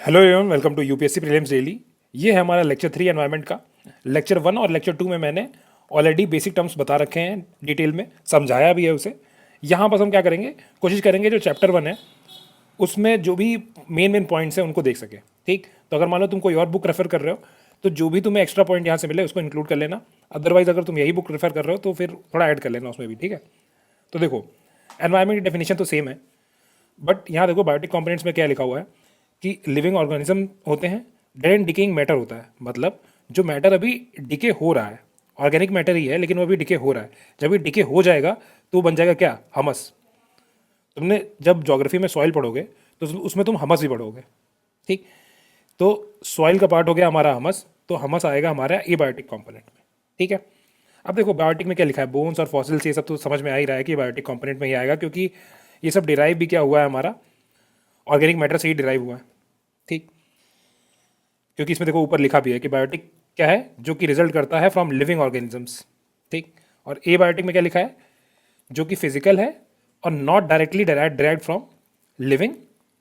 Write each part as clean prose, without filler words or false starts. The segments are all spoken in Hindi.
Hello everyone, welcome to UPSC prelims daily. ये है हमारा लेक्चर 3 एनवायरनमेंट का। लेक्चर 1 और लेक्चर 2 में मैंने ऑलरेडी बेसिक टर्म्स बता रखे हैं, डिटेल में समझाया भी है उसे। यहाँ बस हम क्या करेंगे, कोशिश करेंगे जो चैप्टर 1 है उसमें जो भी मेन मेन पॉइंट्स हैं उनको देख सके। ठीक, तो अगर मान लो तुम कोई और बुक रेफर कर रहे हो तो जो भी तुम्हें एक्स्ट्रा पॉइंट यहाँ से मिले उसको इंक्लूड कर लेना। अदरवाइज अगर तुम यही बुक रेफर कर रहे हो तो फिर थोड़ा ऐड कर लेना उसमें भी। ठीक है, तो देखो एनवायरनमेंट की डेफिनेशन तो सेम है, बट यहाँ देखो बायोटिक कंपोनेंट्स में क्या लिखा हुआ है कि लिविंग ऑर्गेनिज्म होते हैं, डेड एंड डिकेइंग मैटर होता है। मतलब जो मैटर अभी डिके हो रहा है, ऑर्गेनिक मैटर ही है लेकिन वो अभी डिके हो रहा है। जब ये डिके हो जाएगा तो वो बन जाएगा क्या, हमस। तुमने जब ज्योग्राफी में सॉइल पढ़ोगे तो उसमें तुम हमस भी पढ़ोगे। ठीक, तो सॉइल का पार्ट हो गया हमारा हमस, तो हमस आएगा हमारा ए बायोटिक कंपोनेंट में। ठीक है, अब देखो बायोटिक में क्या लिखा है, बोन्स और फॉसिल्स, ये सब तो समझ में आ ही रहा है कि बायोटिक कंपोनेंट में ही आएगा, क्योंकि ये सब डिराइव भी क्या हुआ है हमारा ऑर्गेनिक मैटर से ही डिराइव हुआ है। ठीक, क्योंकि इसमें देखो ऊपर लिखा भी है कि बायोटिक क्या है, जो कि रिजल्ट करता है फ्रॉम लिविंग ऑर्गेनिजम्स। ठीक, और ए बायोटिक में क्या लिखा है, जो कि फिजिकल है और not directly derive from living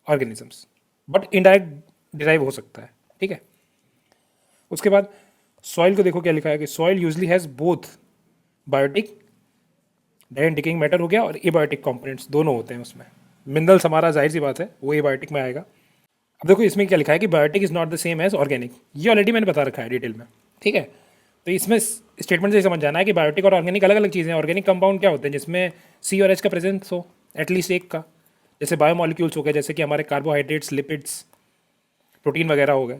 organisms, but indirect derive हो सकता है। ठीक है, उसके बाद सॉइल को देखो क्या लिखा है कि soil usually has both biotic dead and decaying matter हो गया और एबायोटिक कंपोनेंट्स दोनों होते हैं उसमें। मिनरल्स हमारा जाहिर सी बात है वो एबायोटिक में आएगा। अब देखो इसमें क्या लिखा है कि biotic is not the same as organic, ये ऑलरेडी मैंने बता रखा है डिटेल में। ठीक है, तो इसमें स्टेटमेंट से समझ जाना है कि बायोटिक और ऑर्गेनिक अलग अलग चीज़ें हैं। ऑर्गेनिक कंपाउंड क्या होते हैं जिसमें सी और एच का प्रेजेंस हो एटलीस्ट एक का, जैसे बायोमोलिक्यूल्स हो गए, जैसे कि हमारे कार्बोहाइड्रेट्स, लिपिड्स, प्रोटीन वगैरह हो गए।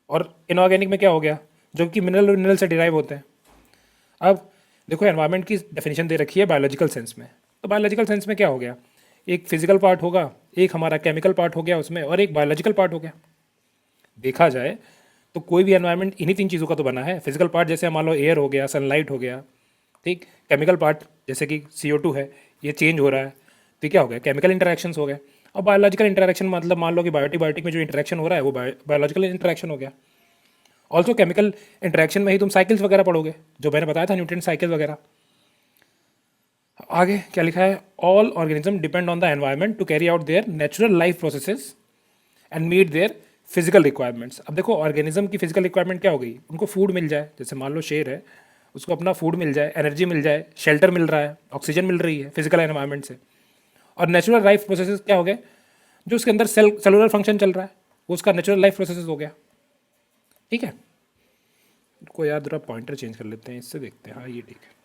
और इनऑर्गेनिक में क्या हो गया, जो कि मिनरल से डिराइव होते हैं। अब देखो एनवायरनमेंट की डेफिनेशन दे रखी है बायोलॉजिकल सेंस में, तो बायोलॉजिकल सेंस में क्या हो गया, एक फिजिकल पार्ट होगा, एक हमारा केमिकल पार्ट हो गया उसमें, और एक बायोलॉजिकल पार्ट हो गया। देखा जाए तो कोई भी एनवायरनमेंट इन्हीं तीन चीज़ों का तो बना है। फिजिकल पार्ट जैसे मान लो एयर हो गया, सनलाइट हो गया। ठीक, केमिकल पार्ट जैसे कि CO2 है, ये चेंज हो रहा है, तो क्या हो गया, केमिकल इंटरेक्शंस हो गए। और बायोलॉजिकल इंटरेक्शन मतलब मान लो कि बायोटिक में जो इंटरेक्शन हो रहा है वो बायोलॉजिकल इंटरेक्शन हो गया। ऑल्सो केमिकल इंटरेक्शन में ही तुम साइकिल्स वगैरह पढ़ोगे, जो मैंने बताया था, न्यूट्रिएंट साइकिल वगैरह। आगे क्या लिखा है, all organism depend on the environment to carry out their natural life processes and meet their physical requirements. अब देखो ऑर्गेनिज्म की फिजिकल रिक्वायरमेंट क्या हो गई, उनको फूड मिल जाए, जैसे मान लो शेर है, उसको अपना फूड मिल जाए, एनर्जी मिल जाए, शेल्टर मिल रहा है, ऑक्सीजन मिल रही है फिजिकल एनवायरनमेंट से। और नेचुरल लाइफ प्रोसेसेस क्या हो गए, जो उसके अंदर सेलुलर फंक्शन चल रहा है वो उसका नेचुरल लाइफ प्रोसेसेस हो गया। ठीक है, को याद रहा, पॉइंटर चेंज कर लेते हैं, इससे देखते हैं। हाँ ये ठीक है।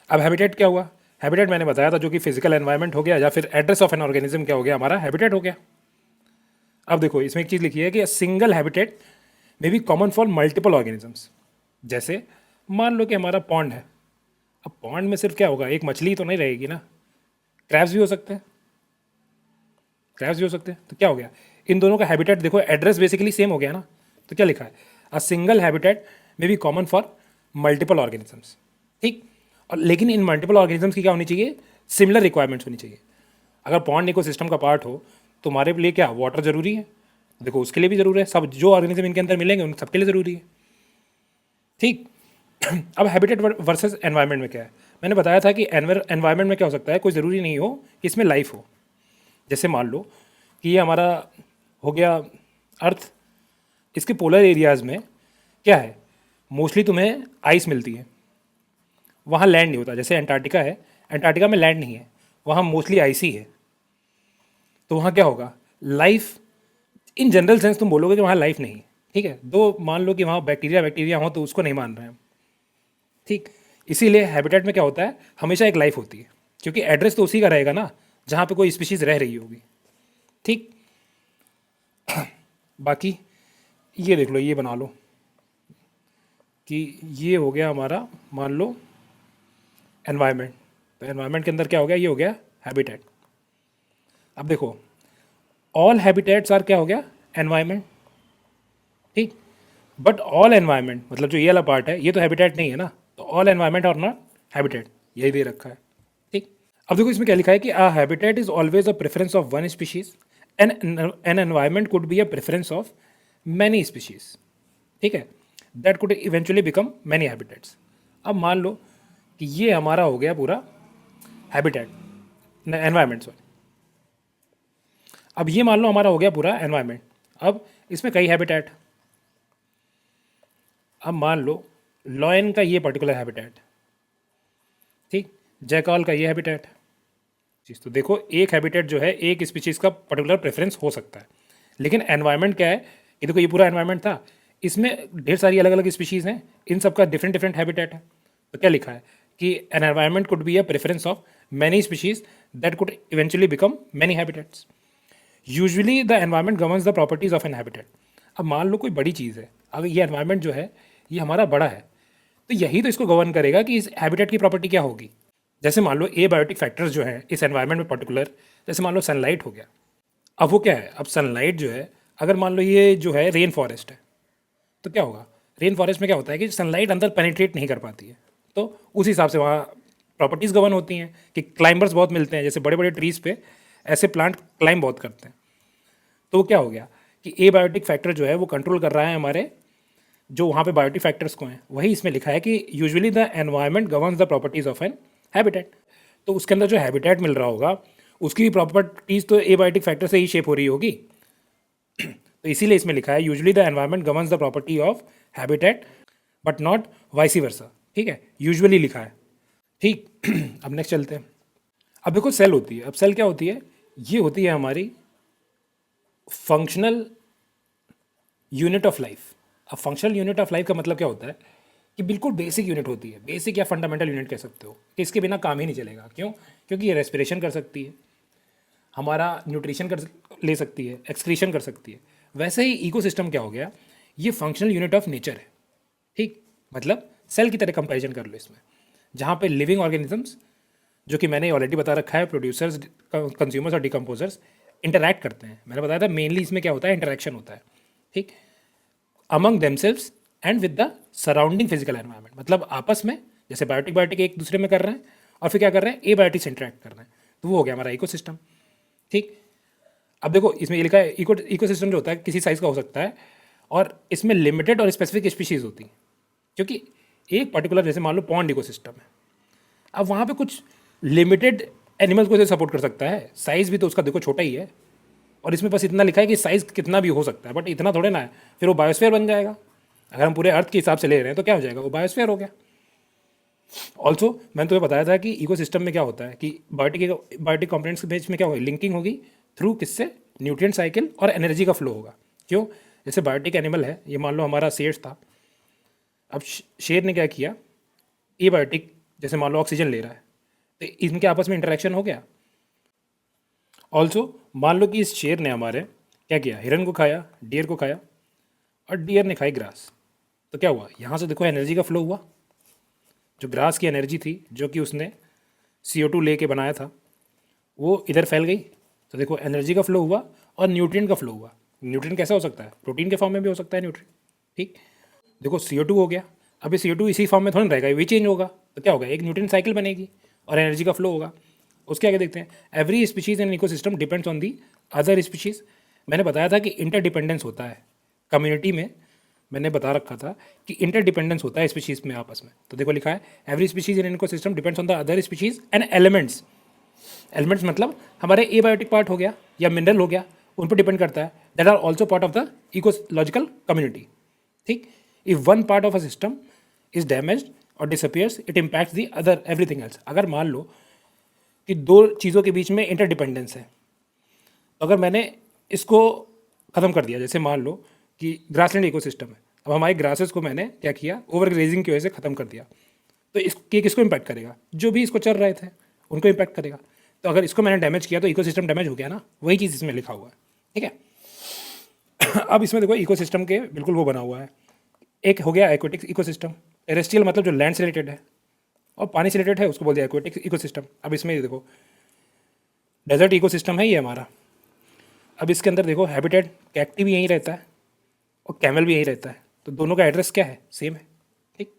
अब हैबिटेट क्या हुआ, हैबिटेट मैंने बताया था, जो कि फिजिकल एनवायरनमेंट हो गया, या फिर एड्रेस ऑफ एन ऑर्गेनिज्म क्या हो गया, हमारा हैबिटेट हो गया। अब देखो इसमें एक चीज़ लिखी है कि single habitat may be common for multiple organisms. जैसे मान लो कि हमारा पॉन्ड है, अब पॉन्ड में सिर्फ क्या होगा, एक मछली तो नहीं रहेगी ना, क्रैब्स भी हो सकते हैं, क्रैब्स भी हो सकते हैं। तो क्या हो गया, इन दोनों का हैबिटेट देखो, एड्रेस बेसिकली सेम हो गया ना। तो क्या लिखा है, a single habitat may be common for multiple organisms. ठीक, और लेकिन इन मल्टीपल ऑर्गेनिजम्स की क्या होनी चाहिए, सिमिलर रिक्वायरमेंट्स होनी चाहिए। अगर पॉन्ड इकोसिस्टम का पार्ट हो, तुम्हारे लिए क्या वाटर ज़रूरी है, देखो उसके लिए भी ज़रूरी है, सब जो ऑर्गेनिज्म इनके अंदर मिलेंगे उन सबके लिए ज़रूरी है। ठीक, अब हैबिटेट वर्सेस एनवायरनमेंट में क्या है, मैंने बताया था कि एनवायरनमेंट में क्या हो सकता है, कोई ज़रूरी नहीं हो कि इसमें लाइफ हो। जैसे मान लो कि ये हमारा हो गया अर्थ, इसके पोलर एरियाज़ में क्या है, मोस्टली तुम्हें आइस मिलती है, वहाँ लैंड नहीं होता। जैसे अंटार्कटिका है, अंटार्कटिका में लैंड नहीं है, वहाँ मोस्टली आइसी है। तो वहाँ क्या होगा, लाइफ इन जनरल सेंस तुम बोलोगे कि वहाँ लाइफ नहीं है। ठीक है, दो मान लो कि वहाँ बैक्टीरिया हो, तो उसको नहीं मान रहे हैं। ठीक, इसीलिए हैबिटेट में क्या होता है, हमेशा एक लाइफ होती है, क्योंकि एड्रेस तो उसी का रहेगा ना जहाँ पे कोई स्पीशीज़ रह रही होगी। ठीक, बाकी ये देख लो, ये बना लो कि ये हो गया हमारा मान लो एनवायरनमेंट, तो एनवायरनमेंट के अंदर क्या हो गया, ये हो गया हैबिटेट। अब देखो ऑल हैबिटेट्स आर क्या हो गया, एनवायरनमेंट। ठीक, बट ऑल एनवायरनमेंट मतलब जो ये वाला पार्ट है ये तो हैबिटेट नहीं है ना, तो ऑल एनवायरनमेंट और नॉट हैबिटेट, यही दे रखा है। ठीक, अब देखो इसमें क्या लिखा है कि uh habitat is always a preference of one species an an environment could be a preference of many species. ठीक है, that could eventually become many habitats. अब मान लो कि ये हमारा हो गया पूरा हैबिटेट, एनवायरनमेंट सॉरी। अब ये मान लो हमारा हो गया पूरा एनवायरनमेंट। अब इसमें कई हैबिटेट। अब मान लो लॉयन का ये पर्टिकुलर हैबिटेट, ठीक, जैकॉल का ये हैबिटेट चीज़। तो देखो एक हैबिटेट जो है एक स्पीशीज़ का पर्टिकुलर प्रेफरेंस हो सकता है, लेकिन एनवायरनमेंट क्या है, ये देखो ये पूरा एनवायरनमेंट था, इसमें ढेर सारी अलग अलग स्पीशीज़ हैं, इन सब का डिफरेंट डिफरेंट हैबिटेट है। तो क्या लिखा है कि an environment could be a preference of many species that could eventually become many habitats. Usually the environment governs the properties of an habitat. अब मान लो कोई बड़ी चीज़ है, अगर ये एनवायरनमेंट जो है ये हमारा बड़ा है, तो यही तो इसको गवर्न करेगा कि इस हैबिटेट की प्रॉपर्टी क्या होगी। जैसे मान लो ए बायोटिक फैक्टर्स जो हैं इस एनवायरनमेंट में पर्टिकुलर, जैसे मान लो सनलाइट हो गया। अब वो क्या है, अब सनलाइट जो है, अगर मान लो ये जो है रेन फॉरेस्ट है, तो क्या होगा, रेन फॉरेस्ट में क्या होता है कि सनलाइट अंदर पेनिट्रेट नहीं कर पाती है, तो उस हिसाब से वहाँ प्रॉपर्टीज़ गवर्न होती हैं कि क्लाइंबर्स बहुत मिलते हैं, जैसे बड़े बड़े ट्रीज़ पे ऐसे प्लांट क्लाइंब बहुत करते हैं। तो क्या हो गया कि ए बायोटिक फैक्टर जो है वो कंट्रोल कर रहा है हमारे जो वहाँ पे बायोटिक फैक्टर्स को हैं। वही इसमें लिखा है कि usually the environment governs the properties of an habitat. तो उसके अंदर जो हैबिटेट मिल रहा होगा उसकी भी प्रॉपर्टीज़ तो ए बायोटिक फैक्टर से ही शेप हो रही होगी। तो इसीलिए इसमें लिखा है usually the environment governs the property of habitat but not vice versa. ठीक है, यूजुअली लिखा है। ठीक अब नेक्स्ट चलते हैं। अब देखो सेल होती है। अब सेल क्या होती है, ये होती है हमारी फंक्शनल यूनिट ऑफ लाइफ। अब फंक्शनल यूनिट ऑफ लाइफ का मतलब क्या होता है कि बिल्कुल बेसिक यूनिट होती है, बेसिक या फंडामेंटल यूनिट कह सकते हो, कि इसके बिना काम ही नहीं चलेगा। क्यों? क्योंकि ये रेस्पिरेशन कर सकती है, हमारा न्यूट्रिशन कर ले सकती है, एक्सक्रीशन कर सकती है। वैसे ही इकोसिस्टम क्या हो गया, ये फंक्शनल यूनिट ऑफ नेचर है। ठीक, मतलब सेल की तरह कंपैरिजन कर लो इसमें, जहाँ पे लिविंग ऑर्गेनिजम्स जो कि मैंने ऑलरेडी बता रखा है, प्रोड्यूसर्स, कंज्यूमर्स और डिकम्पोजर्स इंटरैक्ट करते हैं। मैंने बताया था मेनली इसमें क्या होता है, इंटरेक्शन होता है। ठीक, among themselves and with the surrounding physical environment, मतलब आपस में जैसे बायोटिक बायोटिक एक दूसरे में कर रहे हैं और फिर क्या कर रहे हैं, ए बायोटिक से इंटरेक्ट कर रहे हैं, तो वो हो गया हमारा इकोसिस्टम। ठीक, अब देखो इसमें ये लिखा है इकोसिस्टम जो होता है किसी साइज़ का हो सकता है और इसमें लिमिटेड और स्पेसिफिक स्पीशीज़ होती हैं, क्योंकि एक पर्टिकुलर जैसे मान लो पॉन्ड इकोसिस्टम है, अब वहाँ पे कुछ लिमिटेड एनिमल्स को सपोर्ट कर सकता है, साइज़ भी तो उसका देखो छोटा ही है, और इसमें बस इतना लिखा है कि साइज़ कितना भी हो सकता है, बट इतना थोड़े ना है, फिर वो बायोस्फीयर बन जाएगा। अगर हम पूरे अर्थ के हिसाब से ले रहे हैं तो क्या हो जाएगा, वो बायोस्फीयर हो गया। ऑल्सो मैंने तुम्हें बताया था कि इकोसिस्टम में क्या होता है कि बायोटिक कंपोनेंट्स के बीच में क्या होगी, लिंकिंग होगी थ्रू किससे, न्यूट्रिएंट साइकिल और एनर्जी का फ्लो होगा। क्यों? जैसे बायोटिक एनिमल है, ये मान लो हमारा शेर था, अब शेर ने क्या किया, ए बायोटिक जैसे मान लो ऑक्सीजन ले रहा है, तो इनके आपस में इंटरेक्शन हो गया। ऑल्सो मान लो कि इस शेर ने हमारे क्या किया, हिरन को खाया, डियर को खाया, और डियर ने खाई ग्रास, तो क्या हुआ, यहाँ से देखो एनर्जी का फ्लो हुआ। जो ग्रास की एनर्जी थी जो कि उसने CO2 लेके बनाया था, वो इधर फैल गई, तो देखो एनर्जी का फ्लो हुआ और न्यूट्रिएंट का फ्लो हुआ। न्यूट्रिएंट कैसा हो सकता है, प्रोटीन के फॉर्म में भी हो सकता है न्यूट्रिएंट। ठीक, देखो CO2 हो गया, अब ये CO2 इसी फॉर्म में थोड़ा रहेगा, ये भी चेंज होगा, तो क्या होगा, एक न्यूट्रिएंट साइकिल बनेगी और एनर्जी का फ्लो होगा। उसके आगे देखते हैं, every species in ecosystem depends on the other species. मैंने बताया था कि इंटरडिपेंडेंस होता है कम्युनिटी में, मैंने बता रखा था कि इंटरडिपेंडेंस होता है स्पीशीज में आपस में। तो देखो लिखा है every species in ecosystem depends on the other species and elements. Elements मतलब हमारे एबायोटिक पार्ट हो गया या मिनरल हो गया, उन पर डिपेंड करता है, that are also part of the ecological community. ठीक, if one part of a system is damaged और disappears it impacts the other everything else. अगर मान लो कि दो चीज़ों के बीच में इंटरडिपेंडेंस है, तो अगर मैंने इसको ख़त्म कर दिया, जैसे मान लो कि ग्रासलैंड इकोसिस्टम है, अब हमारे ग्रासेस को मैंने क्या किया, ओवर ग्रेजिंग की वजह से ख़त्म कर दिया, तो इसके किसको इम्पैक्ट करेगा, जो भी इसको चल रहे थे उनको इम्पैक्ट करेगा। तो अगर इसको मैंने डैमेज किया तो इकोसिस्टम डैमेज हो गया ना, वही चीज़ इसमें लिखा हुआ है। ठीक है अब इसमें देखो इकोसिस्टम के बिल्कुल वो बना हुआ है, एक हो गया एक्वेटिक इकोसिस्टम, टेरेस्ट्रियल मतलब जो लैंड से रिलेटेड है, और पानी से रिलेटेड है उसको बोल दिया एक्वेटिक इकोसिस्टम। अब इसमें ये देखो डेजर्ट इकोसिस्टम है ये हमारा। अब इसके अंदर देखो हैबिटेट, कैक्टी भी यहीं रहता है और कैमल भी यहीं रहता है, तो दोनों का एड्रेस क्या है, सेम है। ठीक,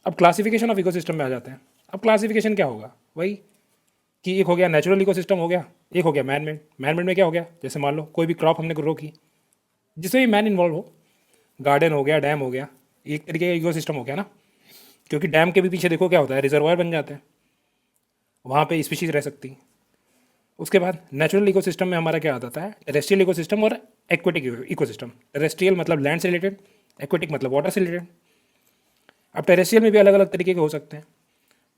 अब क्लासिफिकेशन ऑफ इकोसिस्टम में आ जाते हैं। अब क्लासिफिकेशन क्या होगा, वही कि एक हो गया नेचुरल इकोसिस्टम हो गया, एक हो गया मैन मेड। मैन मेड में क्या हो गया, जैसे मान लो कोई भी क्रॉप हमने ग्रो की जिसमें भी मैन इन्वॉल्व हो, गार्डन हो गया, डैम हो गया, एक तरीके का इकोसिस्टम हो गया ना, क्योंकि डैम के भी पीछे देखो क्या होता है, रिजर्वायर बन जाते हैं। वहाँ पे स्पीशीज रह सकती हैं। उसके बाद नेचुरल इकोसिस्टम में हमारा क्या आता है, टेरेस्ट्रियल इकोसिस्टम और एक्वेटिक इकोसिस्टम। टेरेस्ट्रियल मतलब लैंड से रिलेटेड, एक्वेटिक मतलब वाटर से रिलेटेड। अब टेरेस्ट्रियल में भी अलग अलग तरीके के हो सकते हैं।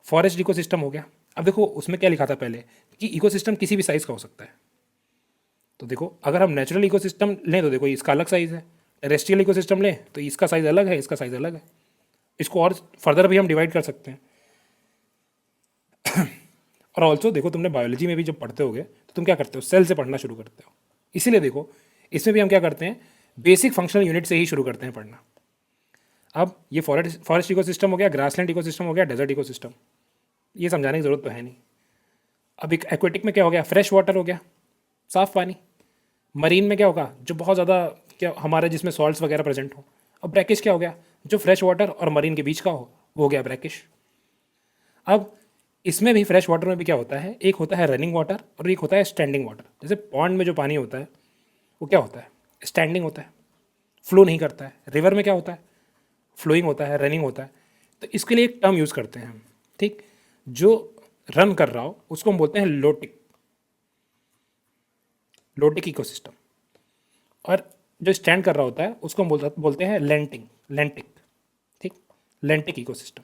फॉरेस्ट इकोसिस्टम हो गया। अब देखो उसमें क्या लिखा था पहले कि इकोसिस्टम किसी भी साइज़ का हो सकता है। तो देखो अगर हम नेचुरल इकोसिस्टम लें तो देखो इसका अलग साइज़ है, टेरेस्ट्रियल इकोसिस्टम लें तो इसका साइज़ अलग है, इसका साइज़ अलग है। इसको और फर्दर भी हम डिवाइड कर सकते हैं। और ऑल्सो देखो तुमने बायोलॉजी में भी जब पढ़ते होगे तो तुम क्या करते हो, सेल से पढ़ना शुरू करते हो। इसीलिए देखो इसमें भी हम क्या करते हैं, बेसिक फंक्शनल यूनिट से ही शुरू करते हैं पढ़ना। अब ये फॉरेस्ट इकोसिस्टम हो गया, ग्रासलैंड इकोसिस्टम हो गया, डेजर्ट इकोसिस्टम, ये समझाने की ज़रूरत तो है नहीं। अब एक एक्वेटिक में क्या हो गया, फ्रेश वाटर हो गया, साफ़ पानी। मरीन में क्या होगा, जो बहुत ज़्यादा क्या हमारे जिसमें सॉल्ट्स वगैरह प्रेजेंट हो। अब ब्रैकिश क्या हो गया, जो फ्रेश वाटर और मरीन के बीच का हो गया ब्रैकिश। अब इसमें भी फ्रेश वाटर में भी क्या होता है, एक होता है रनिंग वाटर और एक होता है स्टैंडिंग वाटर। जैसे पॉन्ड में जो पानी होता है वो क्या होता है, स्टैंडिंग होता है, फ्लो नहीं करता है। रिवर में क्या होता है, फ्लोइंग होता है, रनिंग होता है। तो इसके लिए एक टर्म यूज़ करते हैं हम, ठीक। जो रन कर रहा हो उसको हम बोलते हैं लोटिक, लोटिक इकोसिस्टम। और जो स्टैंड कर रहा होता है उसको हम बोलते हैं लेंटिक, ठीक, लेंटिक इकोसिस्टम।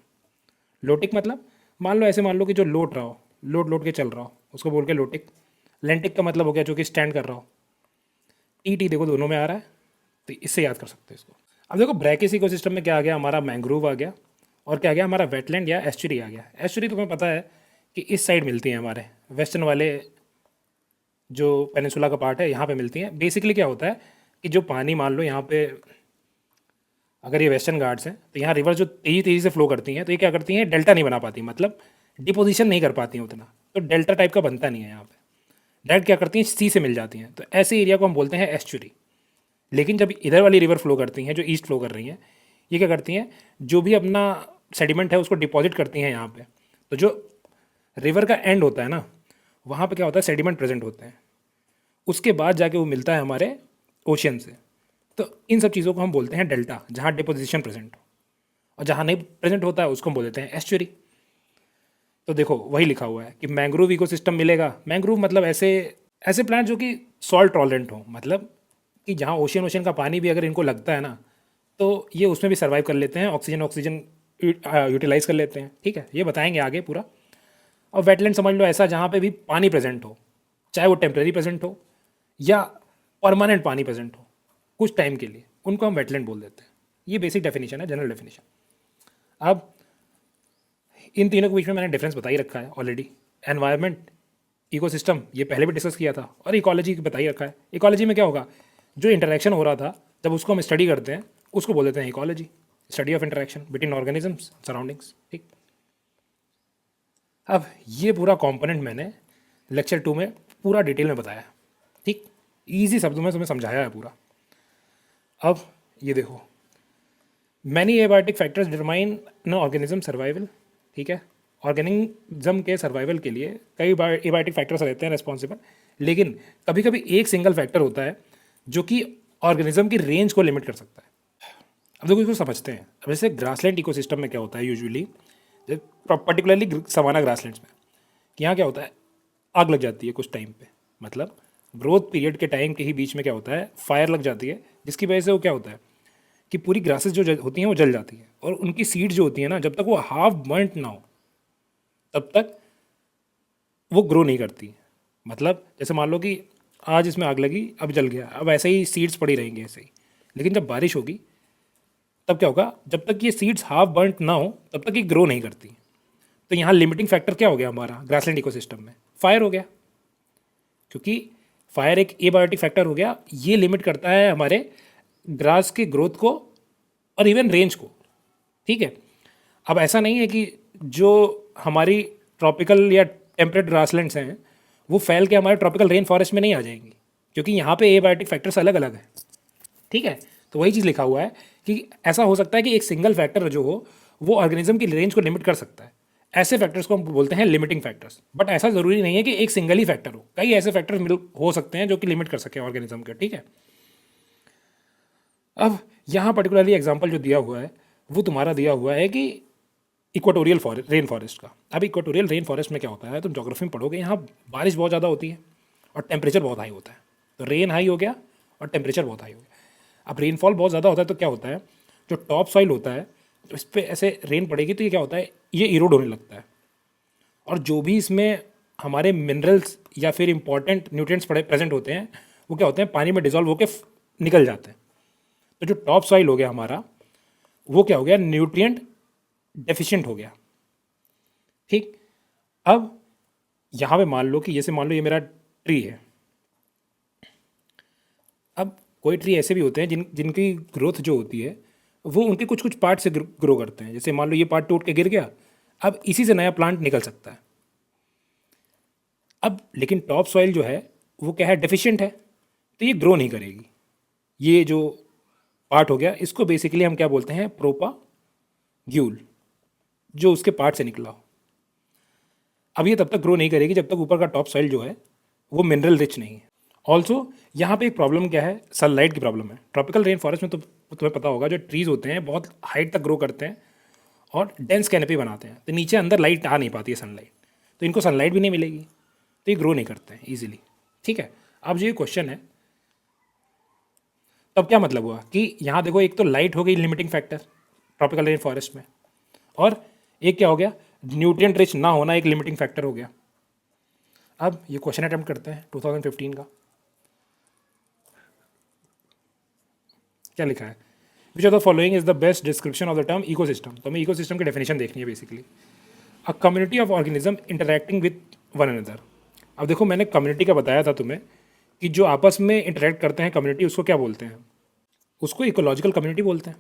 लोटिक मतलब मान लो कि जो लोट रहा हो, लोट के चल रहा हो, उसको बोल के लोटिक। लेंटिक का मतलब हो गया जो कि स्टैंड कर रहा हो। टी देखो दोनों में आ रहा है, तो इससे याद कर सकते हैं इसको। अब देखो ब्रैकिस इकोसिस्टम में क्या आ गया, हमारा मैंग्रोव आ गया, और क्या आ गया हमारा वेटलैंड या एस्चुरी आ गया। एस्चुरी तो हमें पता है कि इस साइड मिलती है, हमारे वेस्टर्न वाले जो पेनिनसुला का पार्ट है यहाँ पे मिलती हैं। बेसिकली क्या होता है कि जो पानी मान लो यहाँ पे, अगर ये वेस्टर्न घाट्स हैं तो यहाँ रिवर जो तेज़ी तेज़ी से फ्लो करती हैं तो ये क्या करती हैं, डेल्टा नहीं बना पाती, मतलब डिपोजिशन नहीं कर पाती हैं उतना, तो डेल्टा टाइप का बनता नहीं है यहाँ पे। डायरेक्ट क्या करती हैं, सी से मिल जाती हैं, तो ऐसे एरिया को हम बोलते हैं एस्चुरी। लेकिन जब इधर वाली रिवर फ्लो करती हैं, जो ईस्ट फ्लो कर रही हैं, ये क्या करती हैं, जो भी अपना सेडिमेंट है उसको डिपॉजिट करती हैं यहाँ पे। तो जो रिवर का एंड होता है ना, वहाँ पे क्या होता है, सेडिमेंट प्रेजेंट होते हैं, उसके बाद जाके वो मिलता है हमारे ओशियन से। तो इन सब चीज़ों को हम बोलते हैं डेल्टा, जहाँ डिपोजिशन प्रेजेंट हो, और जहाँ नहीं प्रेजेंट होता है उसको हम बोल देते हैं एस्चुरी। तो देखो वही लिखा हुआ है कि मैंग्रोव इकोसिस्टम मिलेगा। मैंग्रोव मतलब ऐसे ऐसे प्लांट जो कि सॉल्ट टॉलरेंट हो, मतलब कि जहाँ ओशियन का पानी भी अगर इनको लगता है ना तो ये उसमें भी सर्वाइव कर लेते हैं, ऑक्सीजन यूटिलाइज कर लेते हैं, ठीक है, ये बताएंगे आगे पूरा। और वेटलैंड समझ लो ऐसा जहाँ पे भी पानी प्रेजेंट हो, चाहे वो टेम्प्रेरी प्रेजेंट हो या परमानेंट पानी प्रेजेंट हो कुछ टाइम के लिए, उनको हम वेटलैंड बोल देते हैं। ये बेसिक डेफिनेशन है, जनरल डेफिनेशन। अब इन तीनों के बीच में मैंने डिफरेंस बता ही रखा है ऑलरेडी। एनवायरनमेंट, इकोसिस्टम, ये पहले भी डिस्कस किया था, और इकोलॉजी बता ही रखा है। इकोलॉजी में क्या होगा, जो इंटरेक्शन हो रहा था जब उसको हम स्टडी करते हैं उसको बोल देते हैं ecology, study of interaction between organisms surroundings, ठीक। अब ये पूरा कंपोनेंट मैंने लेक्चर 2 में पूरा डिटेल में बताया, ठीक, ईजी शब्दों में तुम्हें समझाया है पूरा। अब ये देखो, मैनी एबायोटिक फैक्टर्स डिटरमाइन न ऑर्गेनिज्म सर्वाइवल, ठीक है। ऑर्गेनिज्म के सर्वाइवल के लिए कई एबायोटिक फैक्टर्स रहते हैं रिस्पॉन्सिबल, लेकिन कभी कभी एक सिंगल फैक्टर होता है जो कि ऑर्गेनिज्म की रेंज को लिमिट कर सकता है। अब देखो इसको समझते हैं। अब जैसे ग्रासलैंड इकोसिस्टम में क्या होता है यूजुअली, पर्टिकुलरली सवाना ग्रासलैंड्स में, कि यहाँ क्या होता है, आग लग जाती है कुछ टाइम पे, मतलब ग्रोथ पीरियड के टाइम के ही बीच में क्या होता है, फायर लग जाती है, जिसकी वजह से वो क्या होता है कि पूरी ग्रासेस जो होती हैं वो जल जाती हैं, और उनकी सीड जो होती है ना, जब तक वो हाफ बर्नट ना हो तब तक वो ग्रो नहीं करती। मतलब जैसे मान लो कि आज इसमें आग लगी, अब जल गया, अब ऐसे ही सीड्स पड़ी रहेंगी ऐसे ही। लेकिन जब बारिश होगी तब क्या होगा, जब तक ये सीड्स हाफ बर्नट ना हो तब तक ये ग्रो नहीं करती। तो यहाँ लिमिटिंग फैक्टर क्या हो गया हमारा ग्रासलैंड इकोसिस्टम में, फायर हो गया, क्योंकि फायर एक एबायोटिक फैक्टर हो गया, ये लिमिट करता है हमारे ग्रास के ग्रोथ को और इवन रेंज को, ठीक है। अब ऐसा नहीं है कि जो हमारी ट्रॉपिकल या टेम्परेट ग्रासलैंड्स हैं वो फैल के हमारे ट्रॉपिकल रेन फॉरेस्ट में नहीं आ जाएंगी, क्योंकि यहाँ पे एबायोटिक फैक्टर्स अलग अलग हैं, ठीक है। तो वही चीज़ लिखा हुआ है कि ऐसा हो सकता है कि एक सिंगल फैक्टर जो हो वो ऑर्गेनिज्म की रेंज को लिमिट कर सकता है। ऐसे फैक्टर्स को हम बोलते हैं लिमिटिंग फैक्टर्स। बट ऐसा ज़रूरी नहीं है कि एक सिंगल ही फैक्टर हो, कई ऐसे फैक्टर्स हो सकते हैं जो कि लिमिट कर सके ऑर्गेनिज्म के, ठीक है। अब यहाँ पर्टिकुलरली एग्जांपल जो दिया हुआ है वो तुम्हारा दिया हुआ है कि इक्वाटोरियल फॉरेस्ट, रेन फॉरेस्ट का। अब इक्वाटोरियल रेन फॉरेस्ट में क्या होता है, तुम ज्योग्राफी में पढ़ोगे, यहाँ बारिश बहुत ज़्यादा होती है और टेम्परेचर बहुत हाई होता है। तो रेन हाई हो गया और टेम्परेचर बहुत हाई हो गया। अब रेनफॉल बहुत ज़्यादा होता है तो क्या होता है, जो टॉप सॉइल होता है तो इस पर ऐसे रेन पड़ेगी तो ये क्या होता है, ये इरोड होने लगता है और जो भी इसमें हमारे मिनरल्स या फिर इंपॉर्टेंट न्यूट्रिएंट्स पड़े प्रेजेंट होते हैं वो क्या होते हैं, पानी में डिजॉल्व होकर निकल जाते हैं। तो जो टॉप सॉइल हो गया हमारा वो क्या हो गया, न्यूट्रिएंट डेफिशिएंट हो गया। ठीक, अब यहाँ पे मान लो कि जैसे मान लो ये मेरा ट्री है। अब कोई ट्री ऐसे भी होते हैं जिनकी ग्रोथ जो होती है वो उनके कुछ कुछ पार्ट से ग्रो करते हैं। जैसे मान लो ये पार्ट टूट के गिर गया, अब इसी से नया प्लांट निकल सकता है। अब लेकिन टॉप सॉइल जो है वो क्या है, डेफिशिएंट है, तो ये ग्रो नहीं करेगी। ये जो पार्ट हो गया इसको बेसिकली हम क्या बोलते हैं, प्रोपाग्यूल, जो उसके पार्ट से निकला हो। अब ये तब तक ग्रो नहीं करेगी जब तक ऊपर का टॉप सॉइल जो है वो मिनरल रिच नहीं है। ऑल्सो यहाँ पे एक प्रॉब्लम क्या है, सनलाइट की प्रॉब्लम है। ट्रॉपिकल रेन फॉरेस्ट में तो तुम्हें पता होगा जो ट्रीज़ होते हैं बहुत हाइट तक ग्रो करते हैं और डेंस कैनपी बनाते हैं, तो नीचे अंदर लाइट आ नहीं पाती है, सनलाइट, तो इनको सनलाइट भी नहीं मिलेगी तो ये ग्रो नहीं करते हैं ईजिली। ठीक है, अब जो ये क्वेश्चन है तब क्या मतलब हुआ कि यहाँ देखो, एक तो लाइट हो गई limiting factor tropical rain forest में, और एक क्या हो गया, न्यूट्रिएंट रिच ना होना एक लिमिटिंग फैक्टर हो गया। अब ये क्वेश्चन अटेम्प्ट करते हैं 2015 का। क्या लिखा है, which of the following is the best description of the term ecosystem. तो हमें इकोसिस्टम की डेफिनेशन देखनी है basically, a community of organism interacting with one another. अब देखो मैंने कम्युनिटी का बताया था तुम्हें कि जो आपस में इंटरैक्ट करते हैं कम्युनिटी, उसको क्या बोलते हैं, उसको इकोलॉजिकल कम्युनिटी बोलते हैं।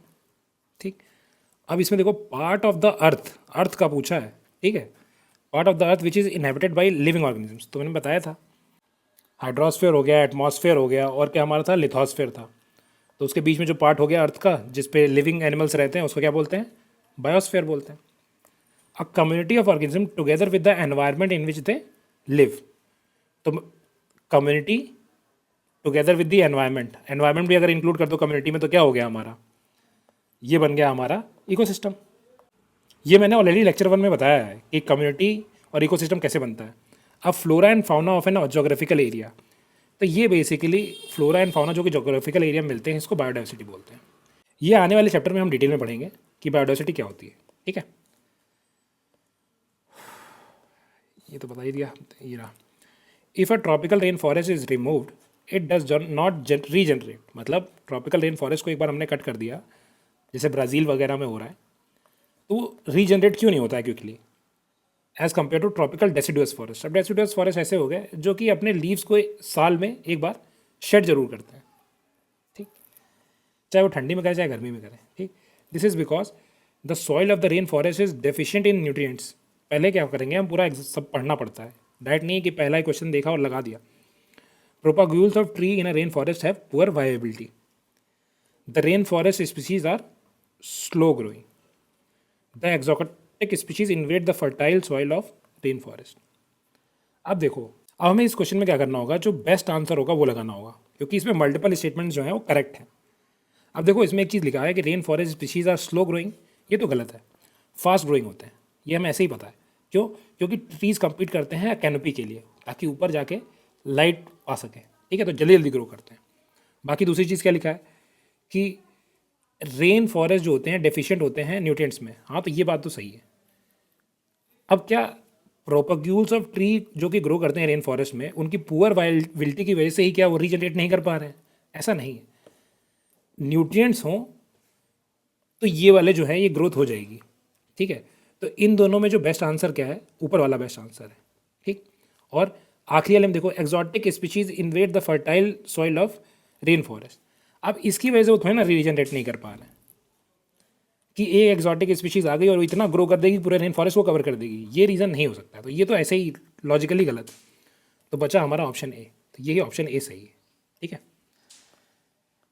ठीक, अब इसमें देखो पार्ट ऑफ द अर्थ, अर्थ का पूछा है। ठीक है, part of the earth which is inhabited by living organisms, तो मैंने बताया था हाइड्रोस्फेयर हो गया, एटमॉस्फेयर हो गया, और क्या हमारा था, लिथोस्फेयर था। तो उसके बीच में जो पार्ट हो गया अर्थ का जिस पे लिविंग एनिमल्स रहते हैं उसको क्या बोलते हैं, बायोस्फेयर बोलते हैं। A community of organism together with the environment in which they live. तो community together with the environment, environment भी अगर इंक्लूड कर दो कम्युनिटी में तो क्या हो गया हमारा, ये बन गया हमारा इकोसिस्टम। ये मैंने ऑलरेडी लेक्चर 1 में बताया है कि कम्युनिटी और इकोसिस्टम कैसे बनता है। अब flora and fauna of an geographical area, तो ये बेसिकली फ्लोरा एंड फाउना जो कि जोग्राफिकल एरिया में मिलते हैं इसको बायोडाइवर्सिटी बोलते हैं। ये आने वाले चैप्टर में हम डिटेल में पढ़ेंगे कि बायोडाइवर्सिटी क्या होती है। ठीक है, ये तो बता ही दिया। ये रहा, if a tropical rain forest is removed it does not regenerate. मतलब ट्रॉपिकल रेन फॉरेस्ट को एक बार हमने कट कर दिया, जैसे ब्राज़ील वगैरह में हो रहा है, तो रीजनरेट क्यों नहीं होता है quickly as compare to tropical deciduous forest. अब डेसिडुअस फॉरेस्ट ऐसे हो गए जो कि अपने लीव्स को साल में एक बार शेड जरूर करते हैं। ठीक, चाहे वो ठंडी में करें चाहे गर्मी में करें। ठीक, this is because the soil of the rain forest is deficient in nutrients. पहले क्या करेंगे, हम पूरा सब पढ़ना पड़ता है, डायरेक्ट नहीं है कि पहला ही क्वेश्चन देखा और लगा दिया। Propagules of tree in a rain forest have poor viability. The rain forest species are slow growing. The exotic species invade the fertile soil of rain forest. अब देखो, अब हमें इस क्वेश्चन में क्या करना होगा, जो बेस्ट आंसर होगा वो लगाना होगा, क्योंकि इसमें मल्टीपल स्टेटमेंट जो है वो करेक्ट है। अब देखो इसमें एक चीज़ लिखा है कि rain forest species are slow growing, ये तो गलत है, फास्ट ग्रोइंग होते हैं, ये हमें ऐसे ही पता है। क्यों, क्योंकि ट्रीज कम्पीट करते हैं कैनोपी के लिए ताकि ऊपर जाके लाइट पा सके। ठीक है, तो जल्दी जल्दी ग्रो करते हैं। बाकी दूसरी चीज़ क्या लिखा है कि रेन फॉरेस्ट जो होते हैं डेफिशिएंट होते हैं न्यूट्रिएंट्स में। हाँ, तो ये बात तो सही है। अब क्या प्रोपग्यूल्स ऑफ ट्री जो कि ग्रो करते हैं रेन फॉरेस्ट में, उनकी पुअर वायबिलिटी की वजह से ही क्या वो रीजनरेट नहीं कर पा रहे हैं? ऐसा नहीं है, न्यूट्रिएंट्स हों तो ये वाले जो है ये ग्रोथ हो जाएगी। ठीक है, तो इन दोनों में जो बेस्ट आंसर क्या है, ऊपर वाला बेस्ट आंसर है। ठीक, और आखिरी वाले में देखो, exotic species invade the fertile soil of rain forest. अब इसकी वजह से वो थोड़ा ना रीजनरेट नहीं कर पा रहे हैं कि एक एक्सोटिक स्पीशीज आ गई और इतना ग्रो कर देगी पूरे रेन फॉरेस्ट को कवर कर देगी, ये रीज़न नहीं हो सकता। तो ये तो ऐसे ही लॉजिकली गलत है। तो बचा हमारा ऑप्शन ए, तो यही ऑप्शन ए सही है। ठीक है,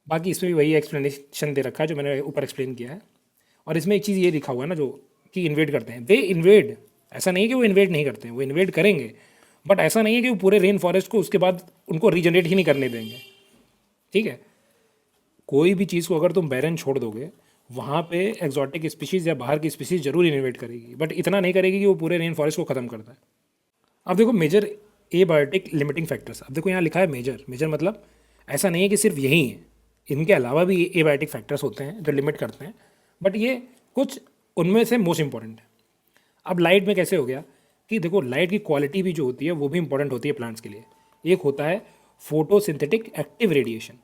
बाकी इसमें भी वही एक्सप्लेनेशन दे रखा है जो मैंने ऊपर एक्सप्लेन किया है। और इसमें एक चीज़ ये लिखा हुआ है ना जो कि इन्वेड करते हैं, वे इन्वेड, ऐसा नहीं है कि वो इन्वेड नहीं करते हैं, वो इन्वेड करेंगे, बट ऐसा नहीं है कि वो पूरे रेन फॉरेस्ट को उसके बाद उनको रीजनरेट ही नहीं करने देंगे। ठीक है, कोई भी चीज़ को अगर तुम बैरन छोड़ दोगे वहाँ पे एक्जॉटिक स्पीशीज़ या बाहर की स्पीशीज़ जरूर इन्वेट करेगी, बट इतना नहीं करेगी कि वो पूरे रेन फॉरेस्ट को ख़त्म कर दे। अब देखो मेजर एबायोटिक लिमिटिंग फैक्टर्स, अब देखो यहाँ लिखा है मेजर, मेजर मतलब ऐसा नहीं है कि सिर्फ यही है, इनके अलावा भी एबायोटिक फैक्टर्स होते हैं जो लिमिट करते हैं, बट ये कुछ उनमें से मोस्ट इंपॉर्टेंट है। अब लाइट में कैसे हो गया कि देखो लाइट की क्वालिटी भी जो होती है वो भी इंपॉर्टेंट होती है प्लांट्स के लिए। एक होता है फोटोसिंथेटिक एक्टिव रेडिएशन,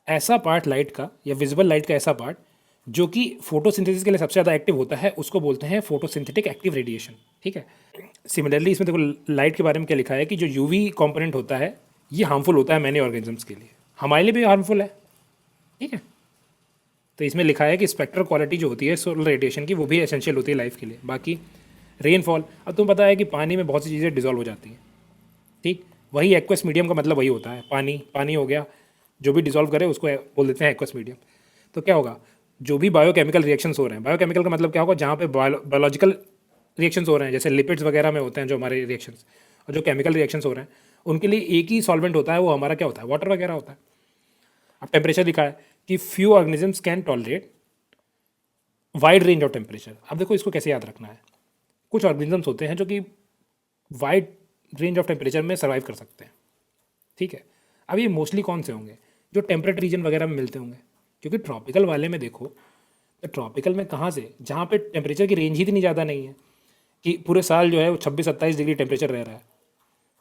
ऐसा पार्ट लाइट का या विजिबल लाइट का ऐसा पार्ट जो कि फोटोसिंथेसिस के लिए सबसे ज़्यादा एक्टिव होता है, उसको बोलते हैं फोटोसिंथेटिक एक्टिव रेडिएशन। ठीक है। सिमिलरली इसमें देखो लाइट के बारे में क्या लिखा है कि जो यूवी कंपोनेंट होता है ये हार्मफुल होता है मैनी ऑर्गेनिजम्स के लिए, हमारे लिए भी हार्मफुल है। ठीक है। तो इसमें लिखा है कि स्पेक्ट्रल क्वालिटी जो होती है सोलर रेडिएशन की वो भी एसेंशियल होती है लाइफ के लिए। बाकी रेनफॉल, अब तुम्हें पता है कि पानी में बहुत सी चीज़ें डिजॉल्व हो जाती हैं। ठीक, वही एक्वस मीडियम का मतलब वही होता है, पानी पानी हो गया, जो भी डिजॉल्व करे उसको बोल देते हैं एक्वस मीडियम। तो क्या होगा, जो भी बायोकेमिकल रिएक्शंस हो रहे हैं, बायोकेमिकल का मतलब क्या होगा, जहाँ पे बायोलॉजिकल रिएक्शंस हो रहे हैं, जैसे लिपिड्स वगैरह में होते हैं जो हमारे रिएक्शंस, और जो केमिकल रिएक्शंस हो रहे हैं उनके लिए एक ही सॉल्वेंट होता है, वो हमारा क्या होता है, वाटर वगैरह होता है। अब टेम्परेचर लिखा है कि few organisms can tolerate wide range of temperature. अब देखो इसको कैसे याद रखना है, कुछ ऑर्गेनिजम्स होते हैं जो कि वाइड रेंज ऑफ टेम्परेचर में सर्वाइव कर सकते हैं। ठीक है। अब ये मोस्टली कौन से होंगे, जो टेम्परेट रीजन वगैरह में मिलते होंगे, क्योंकि ट्रॉपिकल वाले में देखो तो ट्रॉपिकल में कहाँ से, जहाँ पे टेम्परेचर की रेंज ही इतनी ज़्यादा नहीं है कि पूरे साल जो है वो 26-27 डिग्री टेम्परेचर रह रहा है,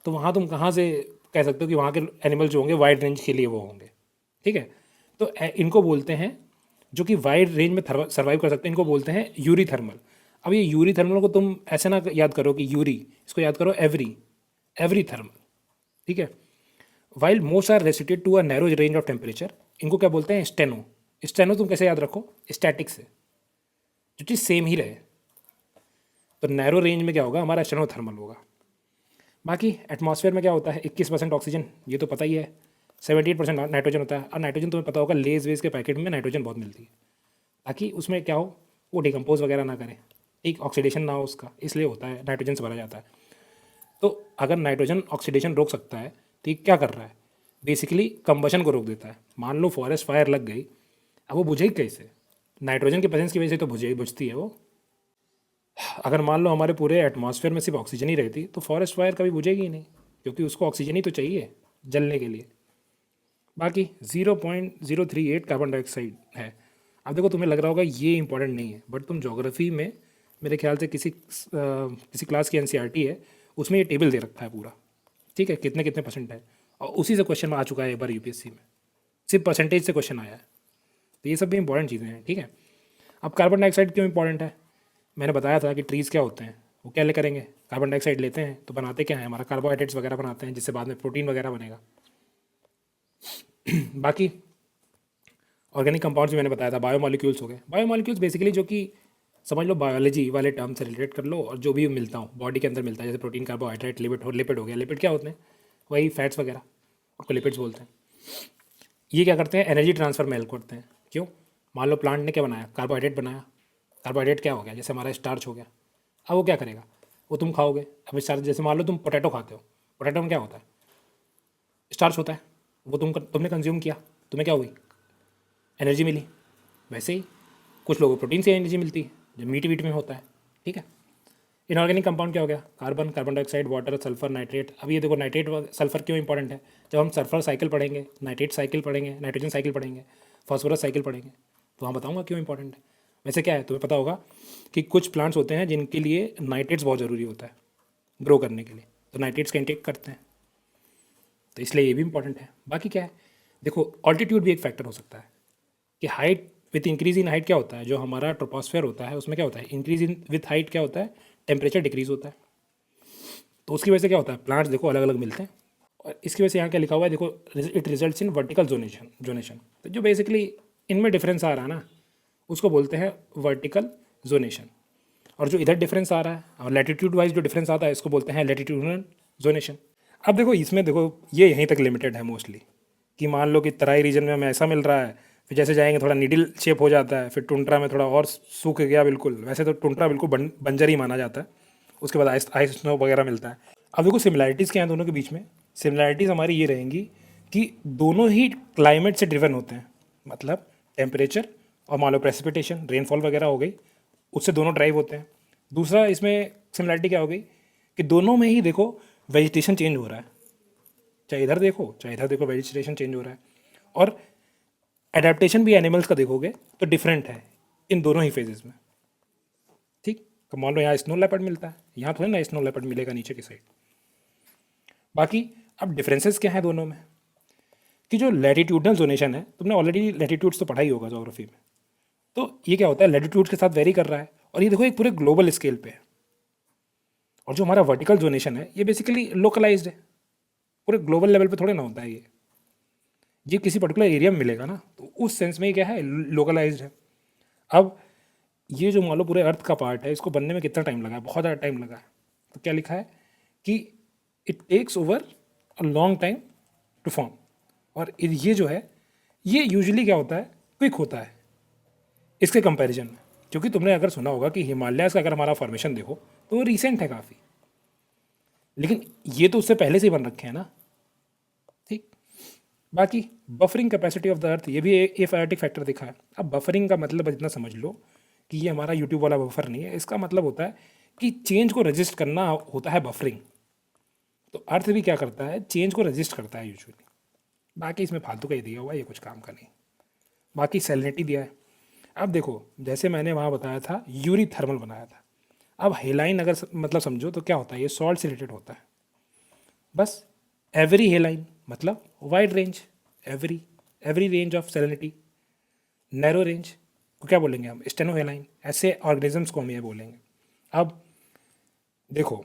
तो वहाँ तुम कहाँ से कह सकते हो कि वहाँ के एनिमल जो होंगे वाइड रेंज के लिए वो होंगे। ठीक है। तो इनको बोलते हैं, जो कि वाइड रेंज में सर्वाइव कर सकते हैं, इनको बोलते हैं यूरी थर्मल। अब ये यूरी थर्मल को तुम ऐसे ना याद करो कि यूरी, इसको याद करो एवरी थर्मल। ठीक है। While most are restricted to a narrow range of temperature, इनको क्या बोलते हैं, स्टेनो। स्टेनो तुम कैसे याद रखो, स्टैटिक से, जो चीज़ सेम ही रहे। तो नैरो रेंज में क्या होगा, हमारा स्टेनो थर्मल होगा। बाकी एटमॉस्फेयर में क्या होता है, 21% ऑक्सीजन, ये तो पता ही है, 78% नाइट्रोजन होता है। और नाइट्रोजन तुम्हें पता होगा लेज वेज के पैकेट में नाइट्रोजन बहुत मिलती है, ताकि उसमें क्या हो, वो डिकम्पोज वगैरह ना करे, एक ऑक्सीडेशन ना हो उसका, इसलिए होता है, नाइट्रोजन से भरा जाता है। तो अगर नाइट्रोजन ऑक्सीडेशन रोक सकता है तो ये क्या कर रहा है, बेसिकली कंबशन को रोक देता है। मान लो फॉरेस्ट फायर लग गई, अब वो बुझेगी कैसे, नाइट्रोजन के प्रेजेंस की वजह से तो बुझती है वो। अगर मान लो हमारे पूरे एटमॉस्फेयर में सिर्फ ऑक्सीजन ही रहती तो फॉरेस्ट फायर कभी बुझेगी ही नहीं, क्योंकि उसको ऑक्सीजन ही तो चाहिए जलने के लिए। बाकी 0.038 कार्बन डाइऑक्साइड है। अब देखो तुम्हें लग रहा होगा ये इंपॉर्टेंट नहीं है, बट तुम ज्योग्राफी में मेरे ख्याल से किसी क्लास की एनसीईआरटी है, उसमें ये टेबल दे रखा है पूरा। ठीक है, कितने कितने परसेंट है, और उसी से क्वेश्चन आ चुका है एक बार यूपीएससी में, सिर्फ परसेंटेज से क्वेश्चन आया है। तो ये सब भी इंपॉर्टेंट चीज़ें हैं। ठीक है। अब कार्बन डाइऑक्साइड क्यों इंपॉर्टेंट है, मैंने बताया था कि ट्रीज़ क्या होते हैं, वो क्या ले करेंगे, कार्बन डाइऑक्साइड लेते हैं तो बनाते क्या है, हमारा कार्बोहाइड्रेट्स वगैरह बनाते हैं, जिससे बाद में प्रोटीन वगैरह बनेगा। बाकी ऑर्गेनिक कंपाउंड्स भी मैंने बताया था, बायोमोलिक्यूल्स हो गए। बायोमोलिक्यूल्स बेसिकली जो कि समझ लो बायोलॉजी वाले टर्म से रिलेट कर लो, और जो भी मिलता हूँ बॉडी के अंदर मिलता है, जैसे प्रोटीन, कार्बोहाइड्रेट, लिपिड हो गया। लिपिड क्या होते हैं, वही फैट्स वगैरह, आपको लिपिड्स बोलते हैं। ये क्या करते हैं, एनर्जी ट्रांसफर में हेल्प करते हैं। क्यों, मान लो प्लांट ने क्या बनाया, कार्बोहाइड्रेट बनाया, कार्बोहाइड्रेट क्या हो गया, जैसे हमारा स्टार्च हो गया। अब वो क्या करेगा, वो तुम खाओगे। अब स्टार्च, जैसे मान लो तुम पोटैटो खाते हो, पोटैटो में क्या होता है, स्टार्च होता है, वो तुमने कंज्यूम किया, तुम्हें क्या हुई, एनर्जी मिली। वैसे ही कुछ लोगों को प्रोटीन से एनर्जी मिलती है, जो मीट वीट में होता है। ठीक है। इनऑर्गेनिक कंपाउंड क्या हो गया, carbon, carbon dioxide, water, sulphur, nitrate. अब ये देखो नाइट्रेट सल्फर क्यों इंपॉर्टेंट है, जब हम सल्फर साइकिल पढ़ेंगे, नाइट्रेट साइकिल पढ़ेंगे, नाइट्रोजन साइकिल पढ़ेंगे, फॉस्फोरस साइकिल पढ़ेंगे, तो वहाँ बताऊँगा क्यों इंपॉर्टेंट है। वैसे क्या है, तुम्हें पता होगा कि कुछ प्लांट्स होते हैं जिनके लिए नाइट्रेट्स बहुत ज़रूरी होता है ग्रो करने के लिए, तो नाइट्रेट्स का इंटेक करते हैं, तो इसलिए ये भी इंपॉर्टेंट है। बाकी क्या है, देखो ऑल्टीट्यूड भी एक फैक्टर हो सकता है कि height with increase in height क्या होता है, जो हमारा ट्रोपोस्फेयर होता है उसमें क्या होता है, इंक्रीज इन विथ हाइट क्या होता है, टेम्परेचर डिक्रीज होता है। तो उसकी वजह से क्या होता है, प्लांट्स देखो अलग अलग मिलते हैं, और इसकी वजह से यहाँ क्या लिखा हुआ है, देखो it results in vertical zonation. तो जो बेसिकली इनमें डिफरेंस आ रहा है ना, उसको बोलते हैं वर्टिकल जोनेशन, और जो इधर डिफरेंस आ रहा है और लैटिट्यूड वाइज जो डिफरेंस आता है, इसको बोलते हैं लैटिट्यूडनल जोनेशन। अब देखो इसमें देखो ये यहीं तक लिमिटेड है मोस्टली, कि मान लो कि तराई रीजन में हमें ऐसा मिल रहा है, फिर जैसे जाएंगे थोड़ा नीडल शेप हो जाता है, फिर टुंड्रा में थोड़ा और सूख गया बिल्कुल। वैसे तो टुंड्रा बिल्कुल बंजर ही माना जाता है, उसके बाद आइस स्नो वगैरह मिलता है। अब देखो सिमिलैरिटीज़ क्या हैं दोनों के बीच में, सिमिलैरिटीज़ हमारी ये रहेंगी कि दोनों ही क्लाइमेट से ड्रिवन होते हैं, मतलब टेम्परेचर और मान लो प्रेसिपिटेशन, रेनफॉल वगैरह हो गई, उससे दोनों ड्राइव होते हैं। दूसरा इसमें सिमिलरिटी क्या हो गई कि दोनों में ही देखो वेजिटेशन चेंज हो रहा है, चाहे इधर देखो चाहे इधर देखो वेजिटेशन चेंज हो रहा है। और एडेप्टेशन भी एनिमल्स का देखोगे तो डिफरेंट है इन दोनों ही फेजेस में। ठीक, तो मान लो यहाँ स्नो लेपर्ड मिलता है, यहाँ थोड़ी ना स्नो लेपर्ड मिलेगा नीचे की साइड। बाकी अब डिफरेंसेस क्या है दोनों में कि जो लैटिट्यूडनल जोनेशन है, तुमने ऑलरेडी लैटिट्यूड्स तो पढ़ा ही होगा ज्योग्राफी में, तो ये क्या होता है लैटिट्यूड के साथ वेरी कर रहा है, और ये देखो एक पूरे ग्लोबल स्केल पे है। और जो हमारा वर्टिकल जोनेशन है ये बेसिकली लोकलाइज्ड है, पूरे ग्लोबल लेवल पे थोड़े ना होता है ये किसी पर्टिकुलर एरिया में मिलेगा ना, तो उस सेंस में ये क्या है लोकलाइज्ड है। अब ये जो मान लो पूरे अर्थ का पार्ट है, इसको बनने में कितना टाइम लगा है, बहुत ज़्यादा टाइम लगा है। तो क्या लिखा है कि it takes over a long time to form. और ये जो है ये यूजुअली क्या होता है, क्विक होता है इसके कंपैरिजन में। क्योंकि तुमने अगर सुना होगा कि हिमालयाज़ का अगर हमारा फॉर्मेशन देखो तो वो रिसेंट है काफ़ी, लेकिन ये तो उससे पहले से ही बन रखे हैं ना। ठीक, बाकी buffering capacity of the earth, ये भी एफआईआरटी फैक्टर दिखा है। अब बफरिंग का मतलब इतना समझ लो कि ये हमारा यूट्यूब वाला बफर नहीं है, इसका मतलब होता है कि चेंज को रजिस्ट करना होता है बफरिंग। तो अर्थ भी क्या करता है, चेंज को रजिस्ट करता है यूजुअली। बाकी इसमें फालतू का ही दिया हुआ है, ये कुछ काम का नहीं। बाकी सैलिनिटी दिया है। अब देखो जैसे मैंने वहाँ बताया था यूरी थर्मल बनाया था। अब हेलाइन अगर मतलब समझो तो क्या होता है, ये सॉल्ट से रिलेटेड होता है बस। एवरी हेलाइन मतलब wide range, every every range of salinity. Narrow range को क्या बोलेंगे हम, स्टेनो हेलाइन। ऐसे ऑर्गेनिजम्स को हम ये बोलेंगे। अब देखो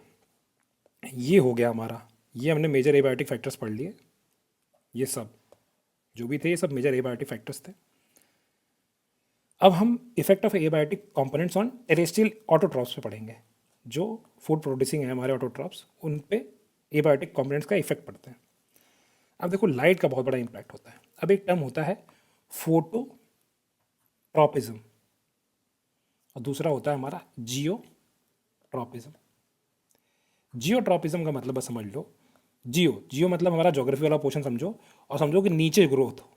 ये हो गया हमारा, ये हमने मेजर एबायोटिक फैक्टर्स पढ़ लिए। ये सब जो भी थे ये सब मेजर एबायोटिक फैक्टर्स थे। अब हम effect of abiotic components on terrestrial autotrophs पे पढ़ेंगे। जो फूड प्रोड्यूसिंग है हमारे ऑटोट्रॉप्स, उन पे एबायोटिक कंपोनेंट्स का इफेक्ट पड़ता है। अब देखो लाइट का बहुत बड़ा इम्पैक्ट होता है। अब एक टर्म होता है फोटोट्रॉपिज्म और दूसरा होता है हमारा जियोट्रॉपिज्म। जियोट्रॉपिज्म का मतलब बस समझ लो, जियो मतलब हमारा ज्योग्राफी वाला पोर्शन समझो, और समझो कि नीचे ग्रोथ हो।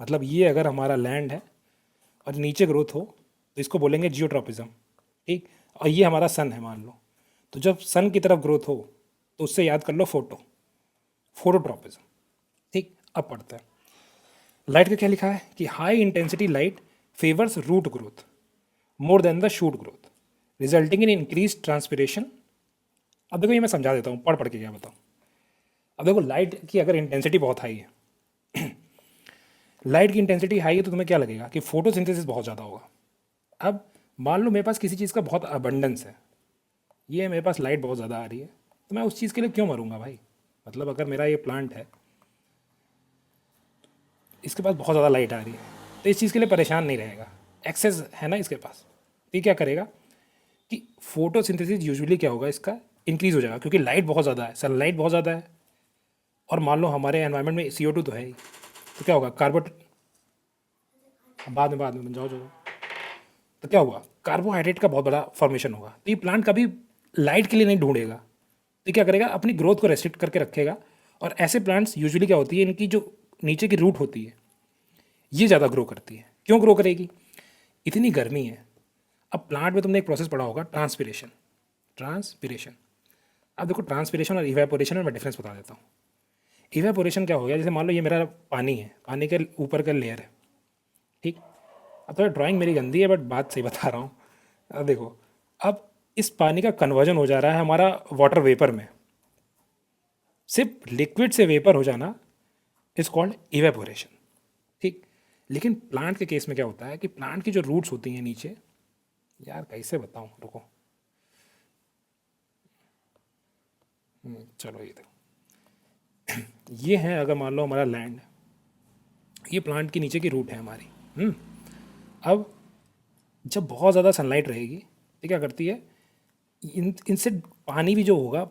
मतलब ये अगर हमारा लैंड है और नीचे ग्रोथ हो तो इसको बोलेंगे जियोट्रॉपिज्म। ठीक, और ये हमारा सन है मान लो, तो जब सन की तरफ ग्रोथ हो तो उससे याद कर लो फोटोट्रॉपिज्म। ठीक, अब पढ़ते हैं लाइट का क्या लिखा है कि high intensity light favours root growth more than the shoot growth resulting in increase transpiration. अब देखो ये मैं समझा देता हूँ पढ़ पढ़ के क्या बताऊँ। अब देखो लाइट की अगर इंटेंसिटी बहुत हाई है लाइट की इंटेंसिटी हाई है तो तुम्हें क्या लगेगा कि फोटोसिंथेसिस बहुत ज़्यादा होगा। अब मान लो मेरे पास किसी चीज़ का बहुत अबंडेंस है, ये मेरे पास लाइट बहुत ज़्यादा आ रही है, तो मैं उस चीज़ के लिए क्यों मरूंगा भाई। मतलब अगर मेरा ये प्लांट है, इसके पास बहुत ज़्यादा लाइट आ रही है, तो इस चीज़ के लिए परेशान नहीं रहेगा, एक्सेस है ना इसके पास। तो ये क्या करेगा कि फोटोसिंथेसिस यूजुअली क्या होगा, इसका इंक्रीज़ हो जाएगा क्योंकि लाइट बहुत ज़्यादा है, सनलाइट बहुत ज़्यादा है। और मान लो हमारे एनवायरनमेंट में CO2 तो है ही, तो क्या होगा कार्बन, बाद में जाओ जाओ, तो क्या हुआ कार्बोहाइड्रेट का बहुत बड़ा फॉर्मेशन होगा। तो ये प्लांट कभी लाइट के लिए नहीं ढूंढेगा, तो ये क्या करेगा अपनी ग्रोथ को रेस्ट्रिक्ट करके रखेगा। और ऐसे प्लांट्स यूजुअली क्या होती है, इनकी जो नीचे की रूट होती है ये ज़्यादा ग्रो करती है। क्यों ग्रो करेगी, इतनी गर्मी है। अब प्लांट में तुमने एक प्रोसेस पढ़ा होगा ट्रांसपिरेशन। अब देखो ट्रांसपिरेशन और इवेपोरेशन में मैं डिफरेंस बता देता हूँ। इवेपोरेशन क्या हो गया, जैसे मान लो ये मेरा पानी है, पानी के ऊपर का लेयर है। ठीक, अब थोड़ा ड्राइंग मेरी गंदी है बट बात सही बता रहा हूँ। अब देखो अब इस पानी का कन्वर्जन हो जा रहा है हमारा वाटर वेपर में। सिर्फ लिक्विड से वेपर हो जाना इज कॉल्ड इवेपोरेशन। ठीक, लेकिन प्लांट के केस में क्या होता है कि प्लांट की जो रूट्स होती हैं नीचे, यार कैसे बताऊँ, रुको, चलो ये देखो ये है अगर मान लो हमारा लैंड, ये प्लांट के नीचे की रूट है हमारी। अब जब बहुत ज़्यादा सनलाइट रहेगी तो क्या करती है, इनसे पानी भी जो होगा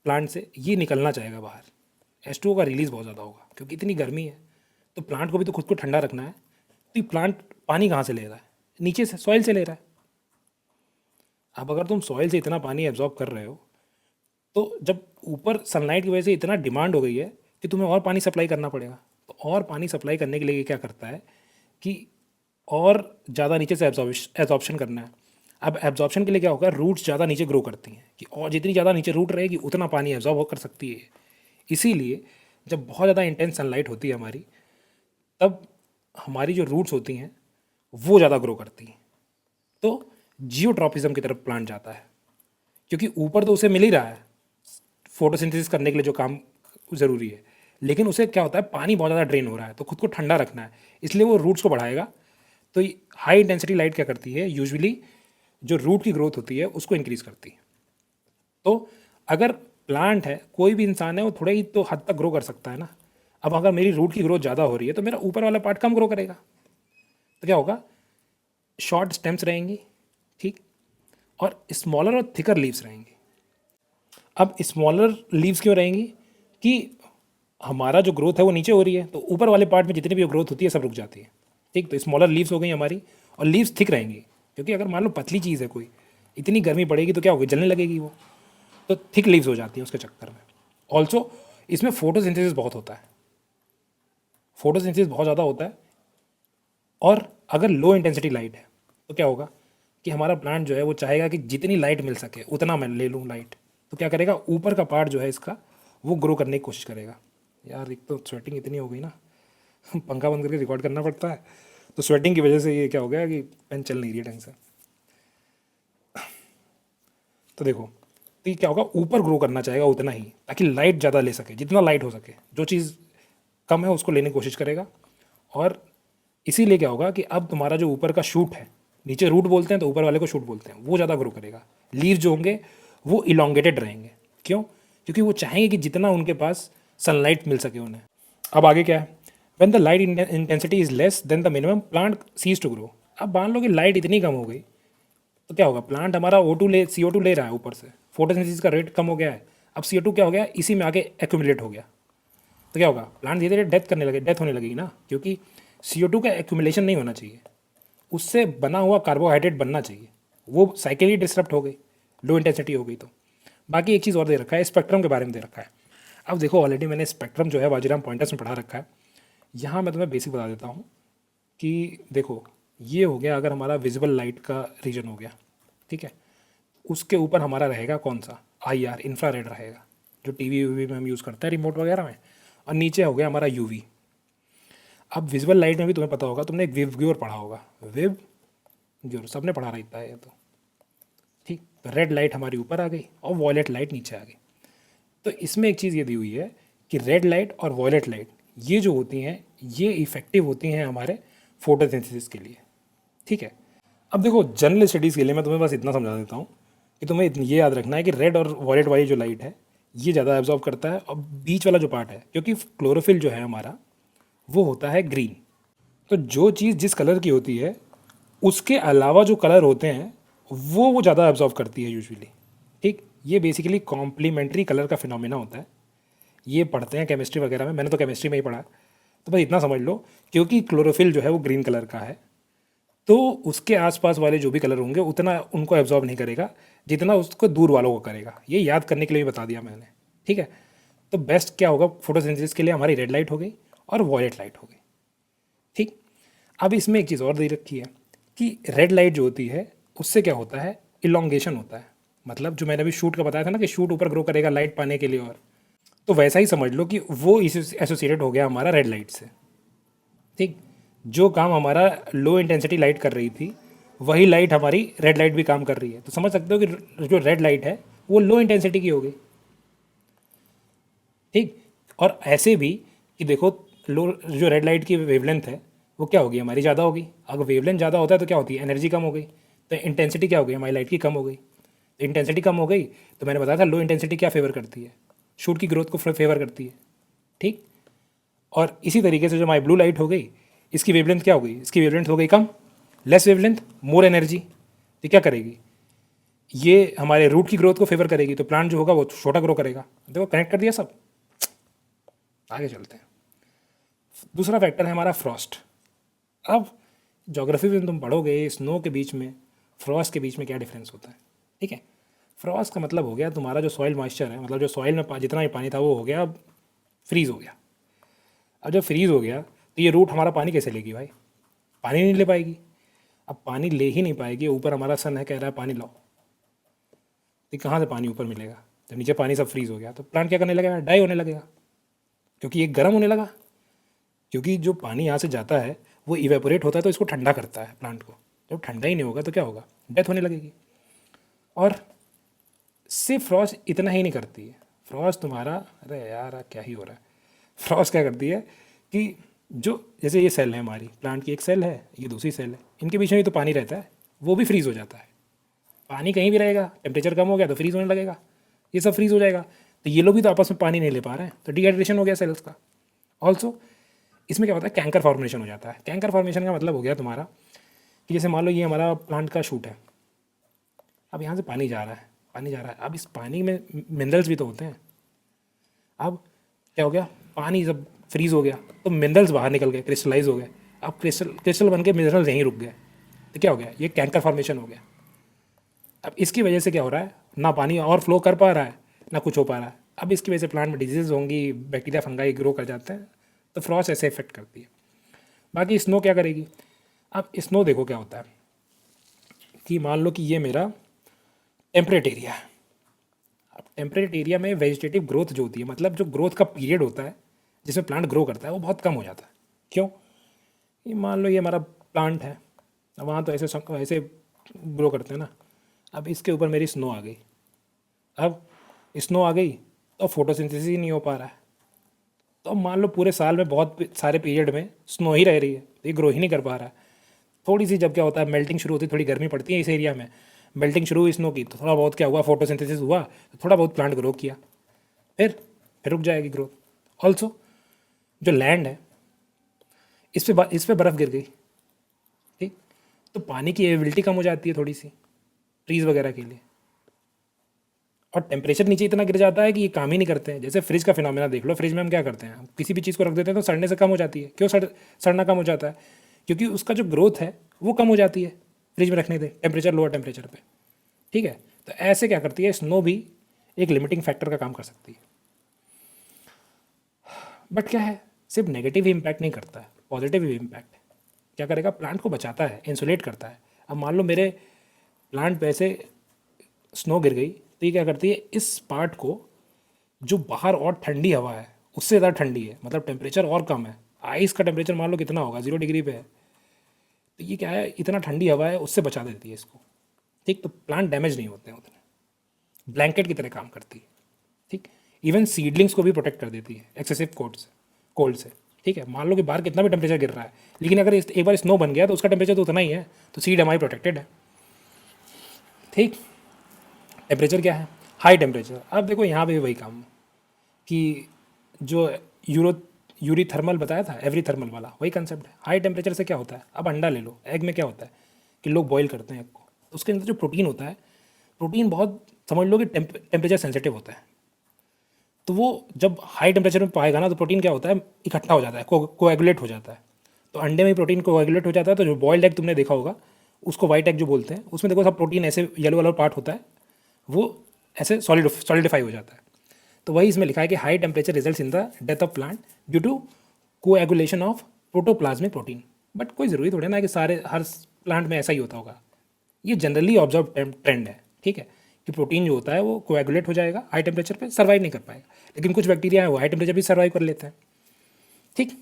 प्लांट से ये निकलना चाहेगा बाहर, H2O का रिलीज़ बहुत ज़्यादा होगा क्योंकि इतनी गर्मी है। तो प्लांट को भी तो खुद को ठंडा रखना है, तो ये प्लांट पानी कहाँ से ले रहा है, नीचे से, सॉइल से ले रहा है। अब अगर तुम सॉइल से इतना पानी एब्जॉर्ब कर रहे हो, तो जब ऊपर सनलाइट की वजह से इतना डिमांड हो गई है कि तुम्हें और पानी सप्लाई करना पड़ेगा। तो और पानी सप्लाई करने के लिए ये क्या करता है कि और ज़्यादा नीचे से एब्जॉर्प्शन करना है। अब एब्जॉर्प्शन के लिए क्या होगा, रूट्स ज़्यादा नीचे ग्रो करती हैं कि और जितनी ज़्यादा नीचे रूट रहेगी उतना पानी एब्जॉर्ब कर सकती है। इसीलिए जब बहुत ज़्यादा इंटेंस सनलाइट होती है हमारी, तब हमारी जो रूट्स होती हैं वो ज़्यादा ग्रो करती हैं, तो जियोट्रॉपिज्म की तरफ प्लांट जाता है, क्योंकि ऊपर तो उसे मिल ही रहा है फोटोसिंथेसिस करने के लिए जो काम ज़रूरी है, लेकिन उसे क्या होता है, पानी बहुत ज़्यादा ड्रेन हो रहा है, तो खुद को ठंडा रखना है, इसलिए वो रूट्स को बढ़ाएगा। तो हाई इंटेंसिटी लाइट क्या करती है, यूजुअली जो रूट की ग्रोथ होती है उसको इंक्रीज़ करती है। तो अगर प्लांट है, कोई भी इंसान है, वो थोड़े ही तो हद तक ग्रो कर सकता है ना। अब अगर मेरी रूट की ग्रोथ ज़्यादा हो रही है तो मेरा ऊपर वाला पार्ट कम ग्रो करेगा, तो क्या होगा, शॉर्ट स्टेम्स रहेंगी, ठीक, और स्मॉलर और थिकर लीव्स रहेंगी। अब स्मॉलर लीव्स क्यों रहेंगी, कि हमारा जो ग्रोथ है वो नीचे हो रही है, तो ऊपर वाले पार्ट में जितनी भी ग्रोथ होती है सब रुक जाती है, ठीक। तो स्मॉलर लीव्स हो गई हमारी, और लीव्स थिक रहेंगी, क्योंकि अगर मान लो पतली चीज़ है कोई, इतनी गर्मी पड़ेगी तो क्या होगी, जलने लगेगी वो, तो थिक लीव्स हो जाती हैं उसके चक्कर में। ऑल्सो इसमें फोटोसिंथेसिस बहुत होता है, फोटोसिंथेसिस बहुत ज़्यादा होता है। और अगर लो इंटेंसिटी लाइट है तो क्या होगा कि हमारा प्लांट जो है वो चाहेगा कि जितनी लाइट मिल सके उतना मैं ले लूँ लाइट, तो क्या करेगा, ऊपर का पार्ट जो है इसका वो ग्रो करने की कोशिश करेगा। यार एक तो स्वेटिंग इतनी हो गई ना, पंखा बंद करके रिकॉर्ड करना पड़ता है, तो स्वेटिंग की वजह से ये क्या हो गया कि पेन चल नहीं रही है ढंग से। तो देखो, तो ये क्या होगा, ऊपर ग्रो करना चाहेगा उतना ही, ताकि लाइट ज़्यादा ले सके, जितना लाइट हो सके, जो चीज़ कम है उसको लेने की कोशिश करेगा। और इसीलिए क्या होगा कि अब तुम्हारा जो ऊपर का शूट है, नीचे रूट बोलते हैं तो ऊपर वाले को शूट बोलते हैं, वो ज़्यादा ग्रो करेगा। लीव जो होंगे वो इलोंगेटेड रहेंगे, क्यों, क्योंकि वो चाहेंगे कि जितना उनके पास सनलाइट मिल सके उन्हें। अब आगे क्या है, when the light intensity is less than the minimum plant ceases to grow. अब मान लो कि लाइट इतनी कम हो गई तो क्या होगा, प्लांट हमारा CO2 ले रहा है ऊपर से, फोटोसिंथेसिस का रेट कम हो गया है, अब CO2 क्या हो गया, इसी में आके एक्यूमुलेट हो गया, तो क्या होगा, प्लांट धीरे धीरे डेथ होने लगेगी ना, क्योंकि CO2 का एक्यूमुलेशन नहीं होना चाहिए, उससे बना हुआ कार्बोहाइड्रेट बनना चाहिए, वो साइकिल ही डिस्टर्ब हो गई, लो इंटेंसिटी हो गई। तो बाकी एक चीज़ और दे रखा है, स्पेक्ट्रम के बारे में दे रखा है। अब देखो ऑलरेडी मैंने स्पेक्ट्रम जो है बाजीराम पॉइंटर्स में पढ़ा रखा है, यहाँ मैं तुम्हें बेसिक बता देता हूँ कि देखो ये हो गया अगर हमारा विजिबल लाइट का रीजन हो गया, ठीक है, उसके ऊपर हमारा रहेगा कौन सा, IR इंफ्रारेड रहेगा, जो टीवी वीवी में हम यूज़ करते हैं रिमोट वगैरह में, और नीचे हो गया हमारा UV। अब विजुअल लाइट में भी तुम्हें पता होगा, तुमने एक वेव ग्योर पढ़ा होगा, वेव ग्योर सबने पढ़ा रहता है ये तो, ठीक। तो रेड लाइट हमारी ऊपर आ गई और वॉयलेट लाइट नीचे आ गई। तो इसमें एक चीज़ ये दी हुई है कि रेड लाइट और वॉयलेट लाइट ये जो होती हैं ये इफ़ेक्टिव होती हैं हमारे फोटोसिंथेसिस के लिए, ठीक है। अब देखो जनरल स्टडीज़ के लिए मैं तुम्हें बस इतना समझा देता हूँ कि तुम्हें ये याद रखना है कि रेड और वॉयलेट वाली जो लाइट है ये ज़्यादा एब्जॉर्ब करता है, और बीच वाला जो पार्ट है, क्योंकि क्लोरोफिल जो है हमारा वो होता है ग्रीन, तो जो चीज़ जिस कलर की होती है उसके अलावा जो कलर होते हैं वो ज़्यादा एब्जॉर्ब करती है यूजुअली, ठीक। ये बेसिकली कॉम्प्लीमेंट्री कलर का फिनोमेना होता है, ये पढ़ते हैं केमिस्ट्री वगैरह में, मैंने तो केमिस्ट्री में ही पढ़ा। तो बस इतना समझ लो, क्योंकि क्लोरोफिल जो है वो ग्रीन कलर का है, तो उसके आसपास वाले जो भी कलर होंगे उतना उनको एब्जॉर्ब नहीं करेगा जितना उसको दूर वालों को करेगा। ये याद करने के लिए भी बता दिया मैंने, ठीक है। तो बेस्ट क्या होगा फोटोसिंथेसिस के लिए, हमारी रेड लाइट हो गई और वॉयलेट लाइट हो गई, ठीक। अब इसमें एक चीज़ और दे रखी है कि रेड लाइट जो होती है उससे क्या होता है, इलोंगेशन होता है, मतलब जो मैंने अभी शूट का बताया था ना कि शूट ऊपर ग्रो करेगा लाइट पाने के लिए, और तो वैसा ही समझ लो कि वो इस एसोसिएटेड हो गया हमारा रेड लाइट से, ठीक। जो काम हमारा लो इंटेंसिटी लाइट कर रही थी वही लाइट हमारी रेड लाइट भी काम कर रही है, तो समझ सकते हो कि जो रेड लाइट है वो लो इंटेंसिटी की हो गई, ठीक। और ऐसे भी कि देखो लो जो रेड लाइट की वेवलेंथ है वो क्या होगी हमारी, ज़्यादा होगी। अगर वेवलेंथ ज़्यादा होता है तो क्या होती है, एनर्जी कम हो गई, तो इंटेंसिटी क्या हो गई हमारी लाइट की, कम हो गई। तो इंटेंसिटी कम हो गई तो मैंने बताया था लो इंटेंसिटी क्या फेवर करती है, शूट की ग्रोथ को फेवर करती है, ठीक। और इसी तरीके से जो हमारी ब्लू लाइट हो गई, इसकी वेवलेंथ क्या हो गई, इसकी वेवलेंथ हो गई कम, लेस वेवलेंथ मोर एनर्जी, तो क्या करेगी, ये हमारे रूट की ग्रोथ को फेवर करेगी, तो प्लांट जो होगा वो छोटा ग्रो करेगा। देखो कनेक्ट कर दिया सब। आगे चलते हैं, दूसरा फैक्टर है हमारा फ्रॉस्ट। अब ज्योग्राफी में तुम पढ़ोगे स्नो के बीच में फ्रॉस्ट के बीच में क्या डिफरेंस होता है, ठीक है। फ्रॉस्ट का मतलब हो गया तुम्हारा जो सॉइल मॉइस्चर है, मतलब जो सॉइल में जितना भी पानी था वो हो गया अब फ्रीज़ हो गया। अब जब फ्रीज़ हो गया तो ये रूट हमारा पानी कैसे लेगी भाई, पानी नहीं ले पाएगी। अब पानी ले ही नहीं पाएगी, ऊपर हमारा सन है, कह रहा है पानी लाओ, तो कहाँ से पानी ऊपर मिलेगा? जब नीचे पानी सब फ्रीज हो गया तो प्लांट क्या करने लगेगा? डाई होने लगेगा, क्योंकि ये गर्म होने लगा। क्योंकि जो पानी यहाँ से जाता है वो इवेपोरेट होता है तो इसको ठंडा करता है प्लांट को। जब ठंडा ही नहीं होगा तो क्या होगा? डेथ होने लगेगी। और सिर्फ फ्रॉस्ट इतना ही नहीं करती है, फ्रॉस्ट तुम्हारा, अरे यार क्या ही हो रहा है, फ्रॉस्ट क्या करती है कि जो जैसे ये सेल है हमारी प्लांट की, एक सेल है, ये दूसरी सेल है, इनके बीच में भी तो पानी रहता है, वो भी फ्रीज़ हो जाता है। पानी कहीं भी रहेगा, टेम्परेचर कम हो गया तो फ्रीज़ होने लगेगा, ये सब फ्रीज़ हो जाएगा। तो ये लोग भी तो आपस में पानी नहीं ले पा रहे हैं, तो डिहाइड्रेशन हो गया सेल्स का। ऑल्सो इसमें क्या होता है? कैंकर फॉर्मेशन हो जाता है। कैंकर फॉर्मेशन का मतलब हो गया तुम्हारा कि जैसे मान लो ये हमारा प्लांट का शूट है, अब यहाँ से पानी जा रहा है, पानी जा रहा है, अब इस पानी में मिनरल्स भी तो होते हैं। अब क्या हो गया? पानी जब फ्रीज़ हो गया तो मिनरल्स बाहर निकल गए, क्रिस्टलाइज हो गए। अब क्रिस्टल बन के मिनरल्स यहीं रुक गए, तो क्या हो गया? ये कैंकर फॉर्मेशन हो गया। अब इसकी वजह से क्या हो रहा है? ना पानी और फ्लो कर पा रहा है, ना कुछ हो पा रहा है। अब इसकी वजह से प्लांट में डिजीज़ होंगी, बैक्टीरिया फंगाई ग्रो कर जाते हैं, तो फ्रॉस्ट ऐसे इफेक्ट करती है। बाकी स्नो क्या करेगी? अब स्नो देखो क्या होता है कि मान लो कि ये मेरा टेम्परेट एरिया है। अब टेम्परेट एरिया में वेजिटेटिव ग्रोथ जो होती है, मतलब जो ग्रोथ का पीरियड होता है जिसमें प्लांट ग्रो करता है, वो बहुत कम हो जाता है। क्यों? ये मान लो ये हमारा प्लांट है, अब वहाँ तो ऐसे ग्रो करते हैं ना। अब इसके ऊपर मेरी स्नो आ गई, अब स्नो आ गई तो फोटोसिंथेसिस ही नहीं हो पा रहा है। तो अब मान लो पूरे साल में बहुत सारे पीरियड में स्नो ही रह रही है, तो ये ग्रो ही नहीं कर पा रहा है। थोड़ी सी जब क्या होता है, मेल्टिंग शुरू होती है, थोड़ी गर्मी पड़ती है इस एरिया में, मेल्टिंग शुरू हुई स्नो की, तो थोड़ा बहुत क्या हुआ, फोटोसिंथेसिस हुआ, तो थोड़ा बहुत प्लांट ग्रो किया, फिर रुक जाएगी ग्रोथ। ऑल्सो जो लैंड है इस पे बर्फ़ गिर गई, ठीक, तो पानी की एबिलिटी कम हो जाती है थोड़ी सी ट्रीज़ वगैरह के लिए। और टेम्परेचर नीचे इतना गिर जाता है कि ये काम ही नहीं करते हैं। जैसे फ्रिज का फिनोमेना देख लो, फ्रिज में हम क्या करते हैं, हम किसी भी चीज़ को रख देते हैं तो सड़ने से कम हो जाती है। क्यों सड़ना कम हो जाता है? क्योंकि उसका जो ग्रोथ है वो कम हो जाती है फ्रिज में रखने से, टेम्परेचर लोअर टेम्परेचर पे। ठीक है, तो ऐसे क्या करती है, स्नो भी एक लिमिटिंग फैक्टर का काम कर सकती है। बट क्या है, सिर्फ नेगेटिव ही इम्पैक्ट नहीं करता है, पॉजिटिव भी इम्पैक्ट क्या करेगा, प्लांट को बचाता है, इंसुलेट करता है। अब मान लो मेरे प्लांट पे ऐसे स्नो गिर गई, तो ये क्या करती है, इस पार्ट को, जो बाहर और ठंडी हवा है उससे ज़्यादा ठंडी है, मतलब टेम्परेचर और कम है, आइस का टेम्परेचर मान लो कितना होगा, 0 डिग्री पे है, तो ये क्या है, इतना ठंडी हवा है उससे बचा देती है इसको। ठीक, तो प्लांट डैमेज नहीं होते हैं उतने, ब्लैंकेट की तरह काम करती है। ठीक, इवन सीडलिंग्स को भी प्रोटेक्ट कर देती है एक्सेसिव कोल्ड से। ठीक है, मान लो कि बाहर कितना भी टेम्परेचर गिर रहा है, लेकिन अगर एक बार स्नो बन गया तो उसका टेम्परेचर तो उतना ही है, तो सीड हमारी प्रोटेक्टेड है। ठीक, टेम्परेचर क्या है, हाई टेम्परेचर। अब देखो यहाँ पे भी वही काम कि जो यूरी थर्मल बताया था, एवरी थर्मल वाला वही कंसेप्ट है। हाई टेम्परेचर से क्या होता है, अब अंडा ले लो, एग में क्या होता है कि लोग बॉईल करते हैं एग को, तो उसके अंदर जो प्रोटीन होता है, प्रोटीन बहुत समझ लो कि टेम्परेचर सेंसिटिव होता है। तो वो जब हाई टेम्परेचर में पाएगा ना, तो प्रोटीन क्या होता है, इकट्ठा हो जाता है, कोएगुलेट हो जाता है। तो अंडे में प्रोटीन कोएगुलेट हो जाता है। तो जो बॉइल्ड एग तुमने देखा होगा, उसको वाइट एग जो बोलते हैं, उसमें देखो सब प्रोटीन ऐसे येलो वाला पार्ट होता है, वो ऐसे सॉलिडिफाई हो जाता है। तो वही इसमें लिखा है कि high temperature results in the death of plant due to coagulation of protoplasmic protein. But कोई ज़रूरी थोड़ी ना कि सारे हर प्लांट में ऐसा ही होता होगा, ये जनरली ऑब्जर्व ट्रेंड है। ठीक है, कि प्रोटीन जो होता है वो कोएगुलेट हो जाएगा, हाई टेम्परेचर पे सर्वाइव नहीं कर पाएगा, लेकिन कुछ बैक्टीरिया है वो हाई टेम्परेचर भी सर्वाइव कर लेते हैं। ठीक,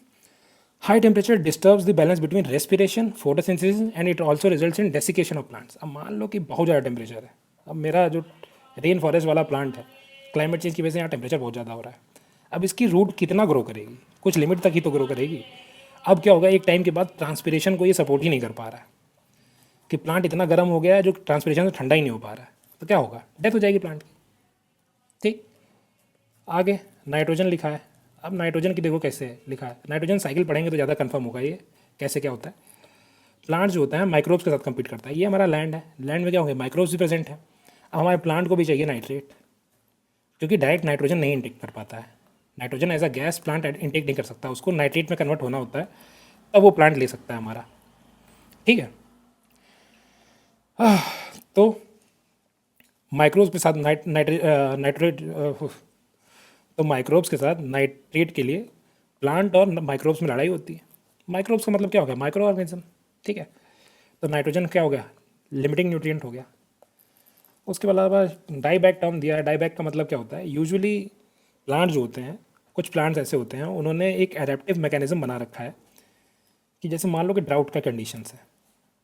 high temperature disturbs the balance between respiration, photosynthesis and it also results in desiccation of plants. अब मान लो कि बहुत ज़्यादा टेम्परेचर है, अब मेरा जो रेन फॉरेस्ट वाला प्लांट है, क्लाइमेट चेंज की वजह से यहाँ टेम्परेचर बहुत ज़्यादा हो रहा है, अब इसकी रूट कितना ग्रो करेगी, कुछ लिमिट तक ही तो ग्रो करेगी। अब क्या होगा, एक टाइम के बाद ट्रांसपिरेशन को ये सपोर्ट ही नहीं कर पा रहा है, कि प्लांट इतना गर्म हो गया है जो ट्रांसपिरेशन से ठंडा ही नहीं हो पा रहा है, तो क्या होगा, डेथ हो जाएगी प्लांट की। ठीक, आगे नाइट्रोजन लिखा है। अब नाइट्रोजन की देखो कैसे लिखा है, नाइट्रोजन साइकिल पढ़ेंगे तो ज़्यादा कंफर्म होगा ये कैसे क्या होता है। प्लांट जो होता है माइक्रोब्स के साथ कम्पीट करता है, ये हमारा लैंड है, लैंड में क्या होंगे, माइक्रोब्स भी प्रेजेंट है। अब हमारे प्लांट को भी चाहिए नाइट्रेट, क्योंकि डायरेक्ट नाइट्रोजन नहीं इंटेक कर पाता है, nitrogen as a gas plant intake नहीं कर सकता, उसको नाइट्रेट में कन्वर्ट होना होता है, तब वो प्लांट ले सकता है हमारा। ठीक है, तो माइक्रोब्स के साथ नाइट्रेट तो माइक्रोब्स के साथ नाइट्रेट के लिए प्लांट और माइक्रोब्स में लड़ाई होती है। माइक्रोब्स का मतलब क्या होगा, माइक्रो ऑर्गेनिज्म। ठीक है। तो नाइट्रोजन क्या हो गया, लिमिटिंग न्यूट्रिएंट हो गया। उसके अलावा डाईबैक टर्म दिया है। डाईबैक का मतलब क्या होता है, यूजुअली प्लांट जो होते हैं, कुछ प्लांट्स ऐसे होते हैं उन्होंने एक एडेप्टिव मैकेनिज्म बना रखा है कि जैसे मान लो कि ड्राउट का कंडीशंस है,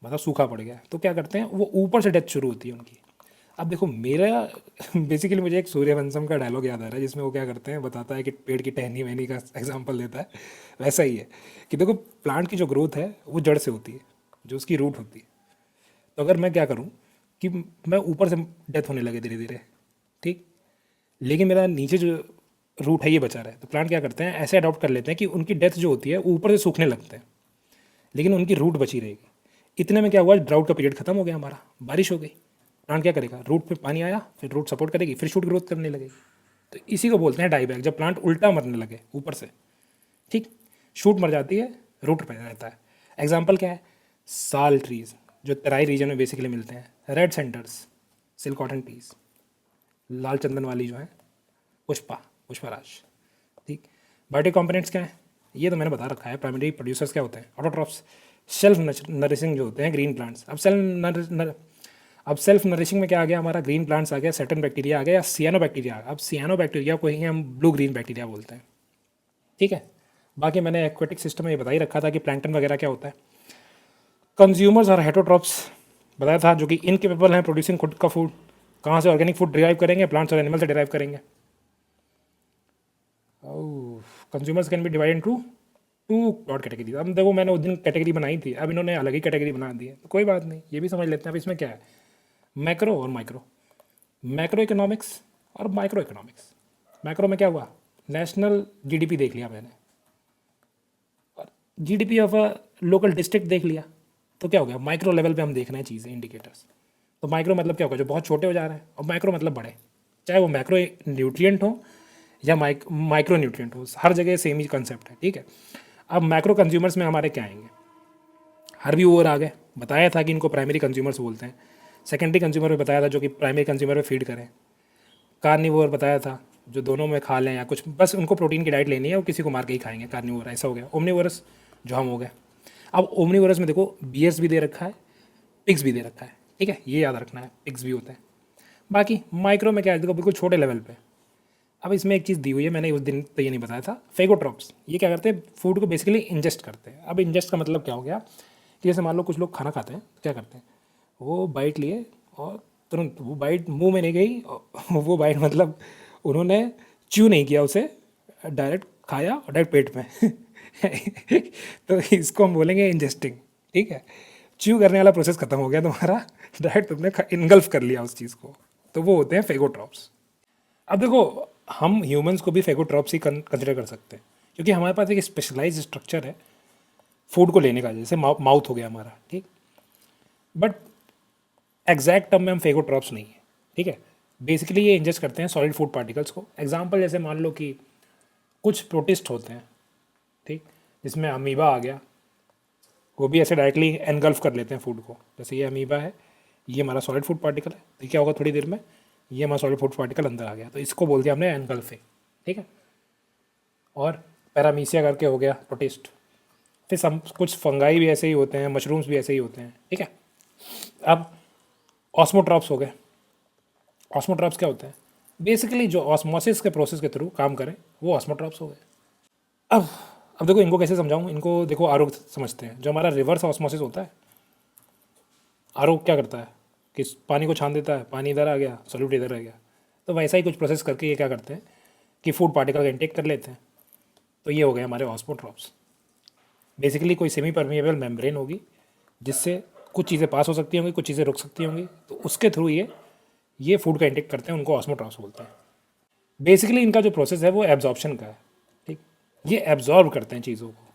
मतलब सूखा पड़ गया, तो क्या करते हैं वो ऊपर से डेथ शुरू होती है उनकी। अब देखो मेरा बेसिकली मुझे एक सूर्यवंशम का डायलॉग याद आ रहा है जिसमें वो क्या करते हैं, बताता है कि पेड़ की टहनी वहनी का एग्जांपल देता है। वैसा ही है कि देखो प्लांट की जो ग्रोथ है वो जड़ से होती है, जो उसकी रूट होती है। तो अगर मैं क्या करूँ कि मैं ऊपर से डेथ होने लगे धीरे धीरे, ठीक, लेकिन मेरा नीचे जो रूट है ये बचा रहा है, तो प्लांट क्या करते हैं ऐसे अडॉप्ट कर लेते हैं कि उनकी डेथ जो होती है ऊपर से सूखने लगते हैं, लेकिन उनकी रूट बची रहेगी। इतने में क्या हुआ, ड्राउट का पीरियड खत्म हो गया हमारा, बारिश हो गई। प्लांट क्या करेगा, रूट पे पानी आया, फिर रूट सपोर्ट करेगी, फिर शूट ग्रोथ करने लगेगी। तो इसी को बोलते हैं डाईबैक, जब प्लांट उल्टा मरने लगे ऊपर से, ठीक, शूट मर जाती है, रूट पे रहता है। एग्जाम्पल क्या है, साल ट्रीज जो तराई रीजन में बेसिकली मिलते हैं, red sanders, silk cotton trees, लाल चंदन वाली जो है पुष्पराज, ठीक। बायोटिक कंपोनेंट्स क्या है, ये तो मैंने बता रखा है। प्राइमरी प्रोड्यूसर्स क्या होते हैं, ऑटोट्रॉफ्स, सेल्फ नरिशिंग जो होते हैं ग्रीन प्लांट्स। अब सेल्फ नरिशिंग में क्या आ गया हमारा, ग्रीन प्लांट्स आ गया, सेटन बैक्टीरिया आ गया, या सियानो बैक्टीरिया आ गया। अब सियानो बैक्टीरिया को ही हम ब्लू ग्रीन बैक्टीरिया बोलते हैं, ठीक है। बाकी मैंने एक्वेटिक सिस्टम में ये बता ही रखा था कि प्लैंकटन वगैरह क्या होता है। कंज्यूमर्स और हेटरोट्रॉप्स बताया था, जो कि इनकेपेबल हैं प्रोड्यूसिंग खुद का फूड। कहाँ से ऑर्गेनिक फूड डिराइव करेंगे, प्लांट्स और एनिमल से डिराइव करेंगे। Consumers can be divide into two broad category. अब देखो मैंने उस दिन कैटेगरी बनाई थी, अब इन्होंने अलग ही कैटेगरी बना दी है, तो कोई बात नहीं, ये भी समझ लेते हैं। अब इसमें क्या है, मैक्रो और माइक्रो, मैक्रो इकोनॉमिक्स और माइक्रो इकोनॉमिक्स। मैक्रो में क्या हुआ, नेशनल जीडीपी देख लिया मैंने, और GDP of a local district देख लिया, तो क्या हो गया, माइक्रो लेवल पे हम देख रहे हैं चीज़ें, इंडिकेटर्स। तो माइक्रो मतलब क्या होगा, जो बहुत छोटे हो जा रहे हैं, और माइक्रो मतलब बड़े, चाहे वो मैक्रो न्यूट्रिएंट हो या माइक्रो न्यूट्रिएंट हो, हर जगह सेम ही कंसेप्ट है, ठीक है। अब मैक्रो कंज्यूमर्स में हमारे क्या आएंगे, हर्बीवोर आ गए, बताया था कि इनको प्राइमरी कंज्यूमर्स बोलते हैं। सेकेंडरी कंज्यूमर में बताया था जो कि प्राइमरी कंज्यूमर में फीड करें। कार्निवोर बताया था जो दोनों में खा लें या कुछ, बस उनको प्रोटीन की डाइट लेनी है और किसी को मार के ही खाएंगे, कार्निवोर ऐसा हो गया। ओमनीवोरस जो हम हो गए। अब ओमनीवोरस में देखो बीएस भी दे रखा है, पिग्स भी दे रखा है, ठीक है, ये याद रखना है, पिग्स भी होते हैं। बाकी माइक्रो में क्या है, देखो बिल्कुल छोटे लेवल पे। अब इसमें एक चीज़ दी हुई है, मैंने उस दिन तो ये नहीं बताया था, फेगोट्रॉप्स। ये क्या करते हैं, फूड को बेसिकली इंजेस्ट करते हैं। अब इंजेस्ट का मतलब क्या हो गया कि जैसे मान लो कुछ लोग खाना खाते हैं तो क्या करते हैं, वो बाइट लिए और तुरंत वो बाइट मुंह में नहीं गई, वो बाइट मतलब उन्होंने च्यू नहीं किया उसे, डायरेक्ट खाया और डायरेक्ट पेट में तो इसको हम बोलेंगे इंजेस्टिंग, ठीक है। च्यू करने वाला प्रोसेस खत्म हो गया तुम्हारा, डायरेक्ट तुमने इनगल्फ कर लिया उस चीज़ को, तो वो होते हैं फेगोट्रॉप्स। अब देखो हम ह्यूमंस को भी फेगोट्रॉप्स ही कंसिडर कर सकते हैं, क्योंकि हमारे पास एक स्पेशलाइज स्ट्रक्चर है फूड को लेने का, जैसे माउथ हो गया हमारा, ठीक। बट एग्जैक्ट टर्म में हम फेगोट्रॉप्स नहीं है, ठीक है। बेसिकली ये इंजेस्ट करते हैं सॉलिड फूड पार्टिकल्स को। एग्जांपल जैसे मान लो कि कुछ प्रोटिस्ट होते हैं, ठीक, जिसमें अमीबा आ गया, वो भी ऐसे डायरेक्टली एनगल्फ कर लेते हैं फूड को। जैसे ये अमीबा है, ये हमारा सॉलिड फूड पार्टिकल है, तो क्या होगा थोड़ी देर में ये हमारा सॉलिड फूड पार्टिकल अंदर आ गया, तो इसको बोल दिया हमने एनगल्फिंग, ठीक है। और पैरामीसिया करके हो गया प्रोटिस्ट। फिर सब कुछ फंगाई भी ऐसे ही होते हैं, मशरूम्स भी ऐसे ही होते हैं, ठीक है। अब ऑस्मोट्रॉप्स हो गए। ऑस्मोट्रॉप्स क्या होते हैं, बेसिकली जो ऑस्मोसिस के प्रोसेस के थ्रू काम करें वो ऑस्मोट्रॉप्स हो गए। अब अब देखो इनको कैसे समझाऊँ, इनको देखो आरो समझते हैं। जो हमारा रिवर्स ऑस्मोसिस होता है, आरो क्या करता है कि पानी को छान देता है, पानी इधर आ गया, सॉल्यूट इधर आ गया, तो वैसा ही कुछ प्रोसेस करके ये क्या करते हैं कि फूड पार्टिकल का इंटेक कर लेते हैं। तो ये हो गए हमारे ऑस्मोट्रॉप्स। बेसिकली कोई सेमी परमिएबल मेम्ब्रेन होगी जिससे कुछ चीज़ें पास हो सकती होंगी, कुछ चीज़ें रुक सकती होंगी, तो उसके थ्रू ये फूड का इंटेक करते हैं, उनको ऑस्मोट्रॉप्स बोलते हैं। बेसिकली इनका जो प्रोसेस है वो एब्जॉर्प्शन का है, ठीक। ये एब्जॉर्ब करते हैं चीज़ों को,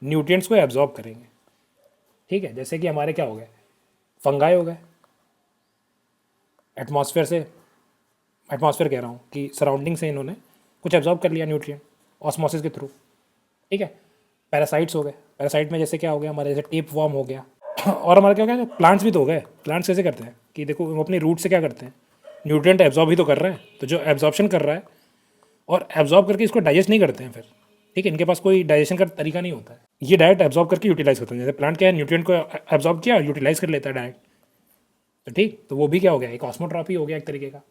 न्यूट्रिएंट्स को एब्जॉर्ब करेंगे, ठीक है। जैसे कि हमारे क्या हो गए, फंगाई हो गए, एटमॉस्फेयर से, एटमॉस्फेयर कह रहा हूँ कि सराउंडिंग से इन्होंने कुछ एब्जॉर्ब कर लिया न्यूट्रिएंट ऑस्मोसिस के थ्रू, ठीक है। पैरासाइट्स हो गए, पैरासाइट में जैसे क्या हो गया हमारे, जैसे टेप वॉर्म हो गया और हमारा क्या हो गया, प्लांट्स भी तो हो गए। प्लांट्स कैसे करते हैं कि देखो वो अपनी रूट से क्या करते हैं, न्यूट्रिएंट एब्जॉर्ब ही तो कर रहे हैं, तो जो एब्जॉर्प्शन कर रहा है और एब्जॉर्ब करके इसको डाइजेस्ट नहीं करते हैं फिर, ठीक है, इनके पास कोई डाइजेशन का तरीका नहीं होता है, ये डायरेक्ट एब्जॉर्ब करके यूटिलाइज करते हैं। जैसे प्लांट क्या है, न्यूट्रिएंट को एब्जॉर्ब किया और यूटिलाइज कर लेता है डायरेक्ट, तो ठीक, तो वो भी क्या हो गया, एक ऑस्मोट्रॉपी हो गया एक तरीके का।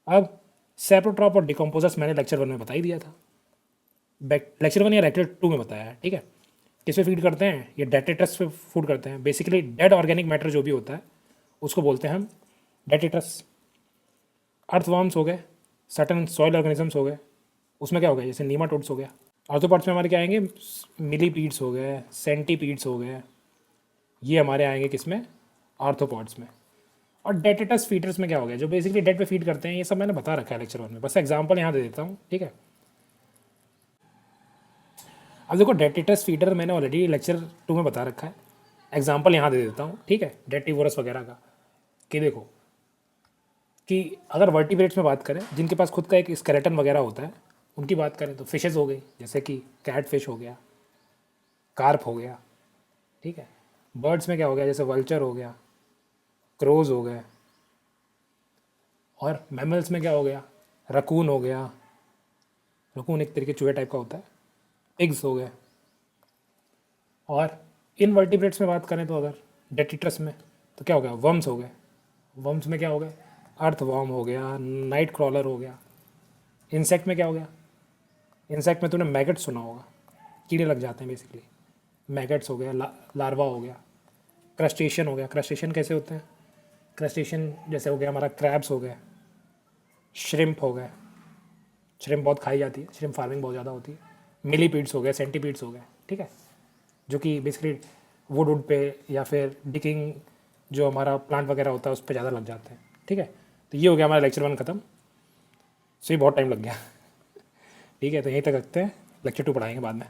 अब सेप्रोट्रॉप और डिकम्पोजर्स मैंने लेक्चर 1 में बता ही दिया था, लेक्चर 1 या लेक्चर 2 में बताया है, ठीक है। किस पे फीड करते हैं, ये डेट्रिटस पे फूड करते हैं। बेसिकली डेड ऑर्गेनिक मैटर जो भी होता है उसको बोलते हैं हम डेट्रिटस। अर्थवर्म्स हो गए, सर्टन सॉइल ऑर्गेनिजम्स हो गए, उसमें क्या हो गया, जैसे नीमाटोड्स हो गया। आर्थ्रोपॉड्स में हमारे क्या आएंगे, मिलीपीड्स हो गए, सेंटीपीड्स हो गए, ये हमारे आएंगे किसमें, आर्थ्रोपॉड्स में। और डेट्रिटस फीडर्स में क्या हो गया, जो बेसिकली डेड पे फीड करते हैं, ये सब मैंने बता रखा है लेक्चर 1 में, बस एग्जाम्पल यहाँ दे देता हूँ, ठीक है। अब देखो डेट्रिटस फीडर मैंने ऑलरेडी लेक्चर 2 में बता रखा है, एग्जाम्पल यहाँ दे देता हूँ, ठीक है, डेटिवोरस वगैरह का। कि देखो कि अगर वर्टिब्रेट्स में बात करें जिनके पास खुद का एक स्केलेटन वगैरह होता है, उनकी बात करें तो फिशेज़ हो गई, जैसे कि कैट फिश हो गया, कार्प हो गया, ठीक है। बर्ड्स में क्या हो गया, जैसे वल्चर हो गया, क्रोज हो गए। और मैमल्स में क्या हो गया, रकून हो गया, रकून एक तरीके चूहे टाइप का होता है, पिग्स हो गए। और इनवर्टिब्रेट्स में बात करें तो अगर डेट्रिटस में तो क्या हो गया, वर्म्स हो गए। वर्म्स में क्या हो गए, अर्थ वर्म हो गया, नाइट क्रॉलर हो गया। इंसेक्ट में क्या हो गया, इंसेक्ट में तूने मैगट सुना होगा, कीड़े लग जाते हैं बेसिकली, मैगट्स हो गया, लार्वा हो गया। क्रस्टेशियन हो गया, क्रस्टेशियन कैसे होते हैं, क्रस्टेशियन जैसे हो गया हमारा क्रैब्स हो गए, श्रिम्प हो गए, श्रिम्प बहुत खाई जाती है, श्रिम्प फार्मिंग बहुत ज़्यादा होती है। मिलीपीड्स हो गए, सेंटीपीड्स हो गए, ठीक है, जो कि बेसिकली वुड पे या फिर डिकिंग जो हमारा प्लांट वगैरह होता है उस पर ज़्यादा लग जाते हैं, ठीक है। तो ये हो गया हमारा लेक्चर 1 ख़त्म। सो ये बहुत टाइम लग गया ठीक है, तो यहीं तक रखते हैं, लेक्चर 2 पढ़ाएंगे बाद में।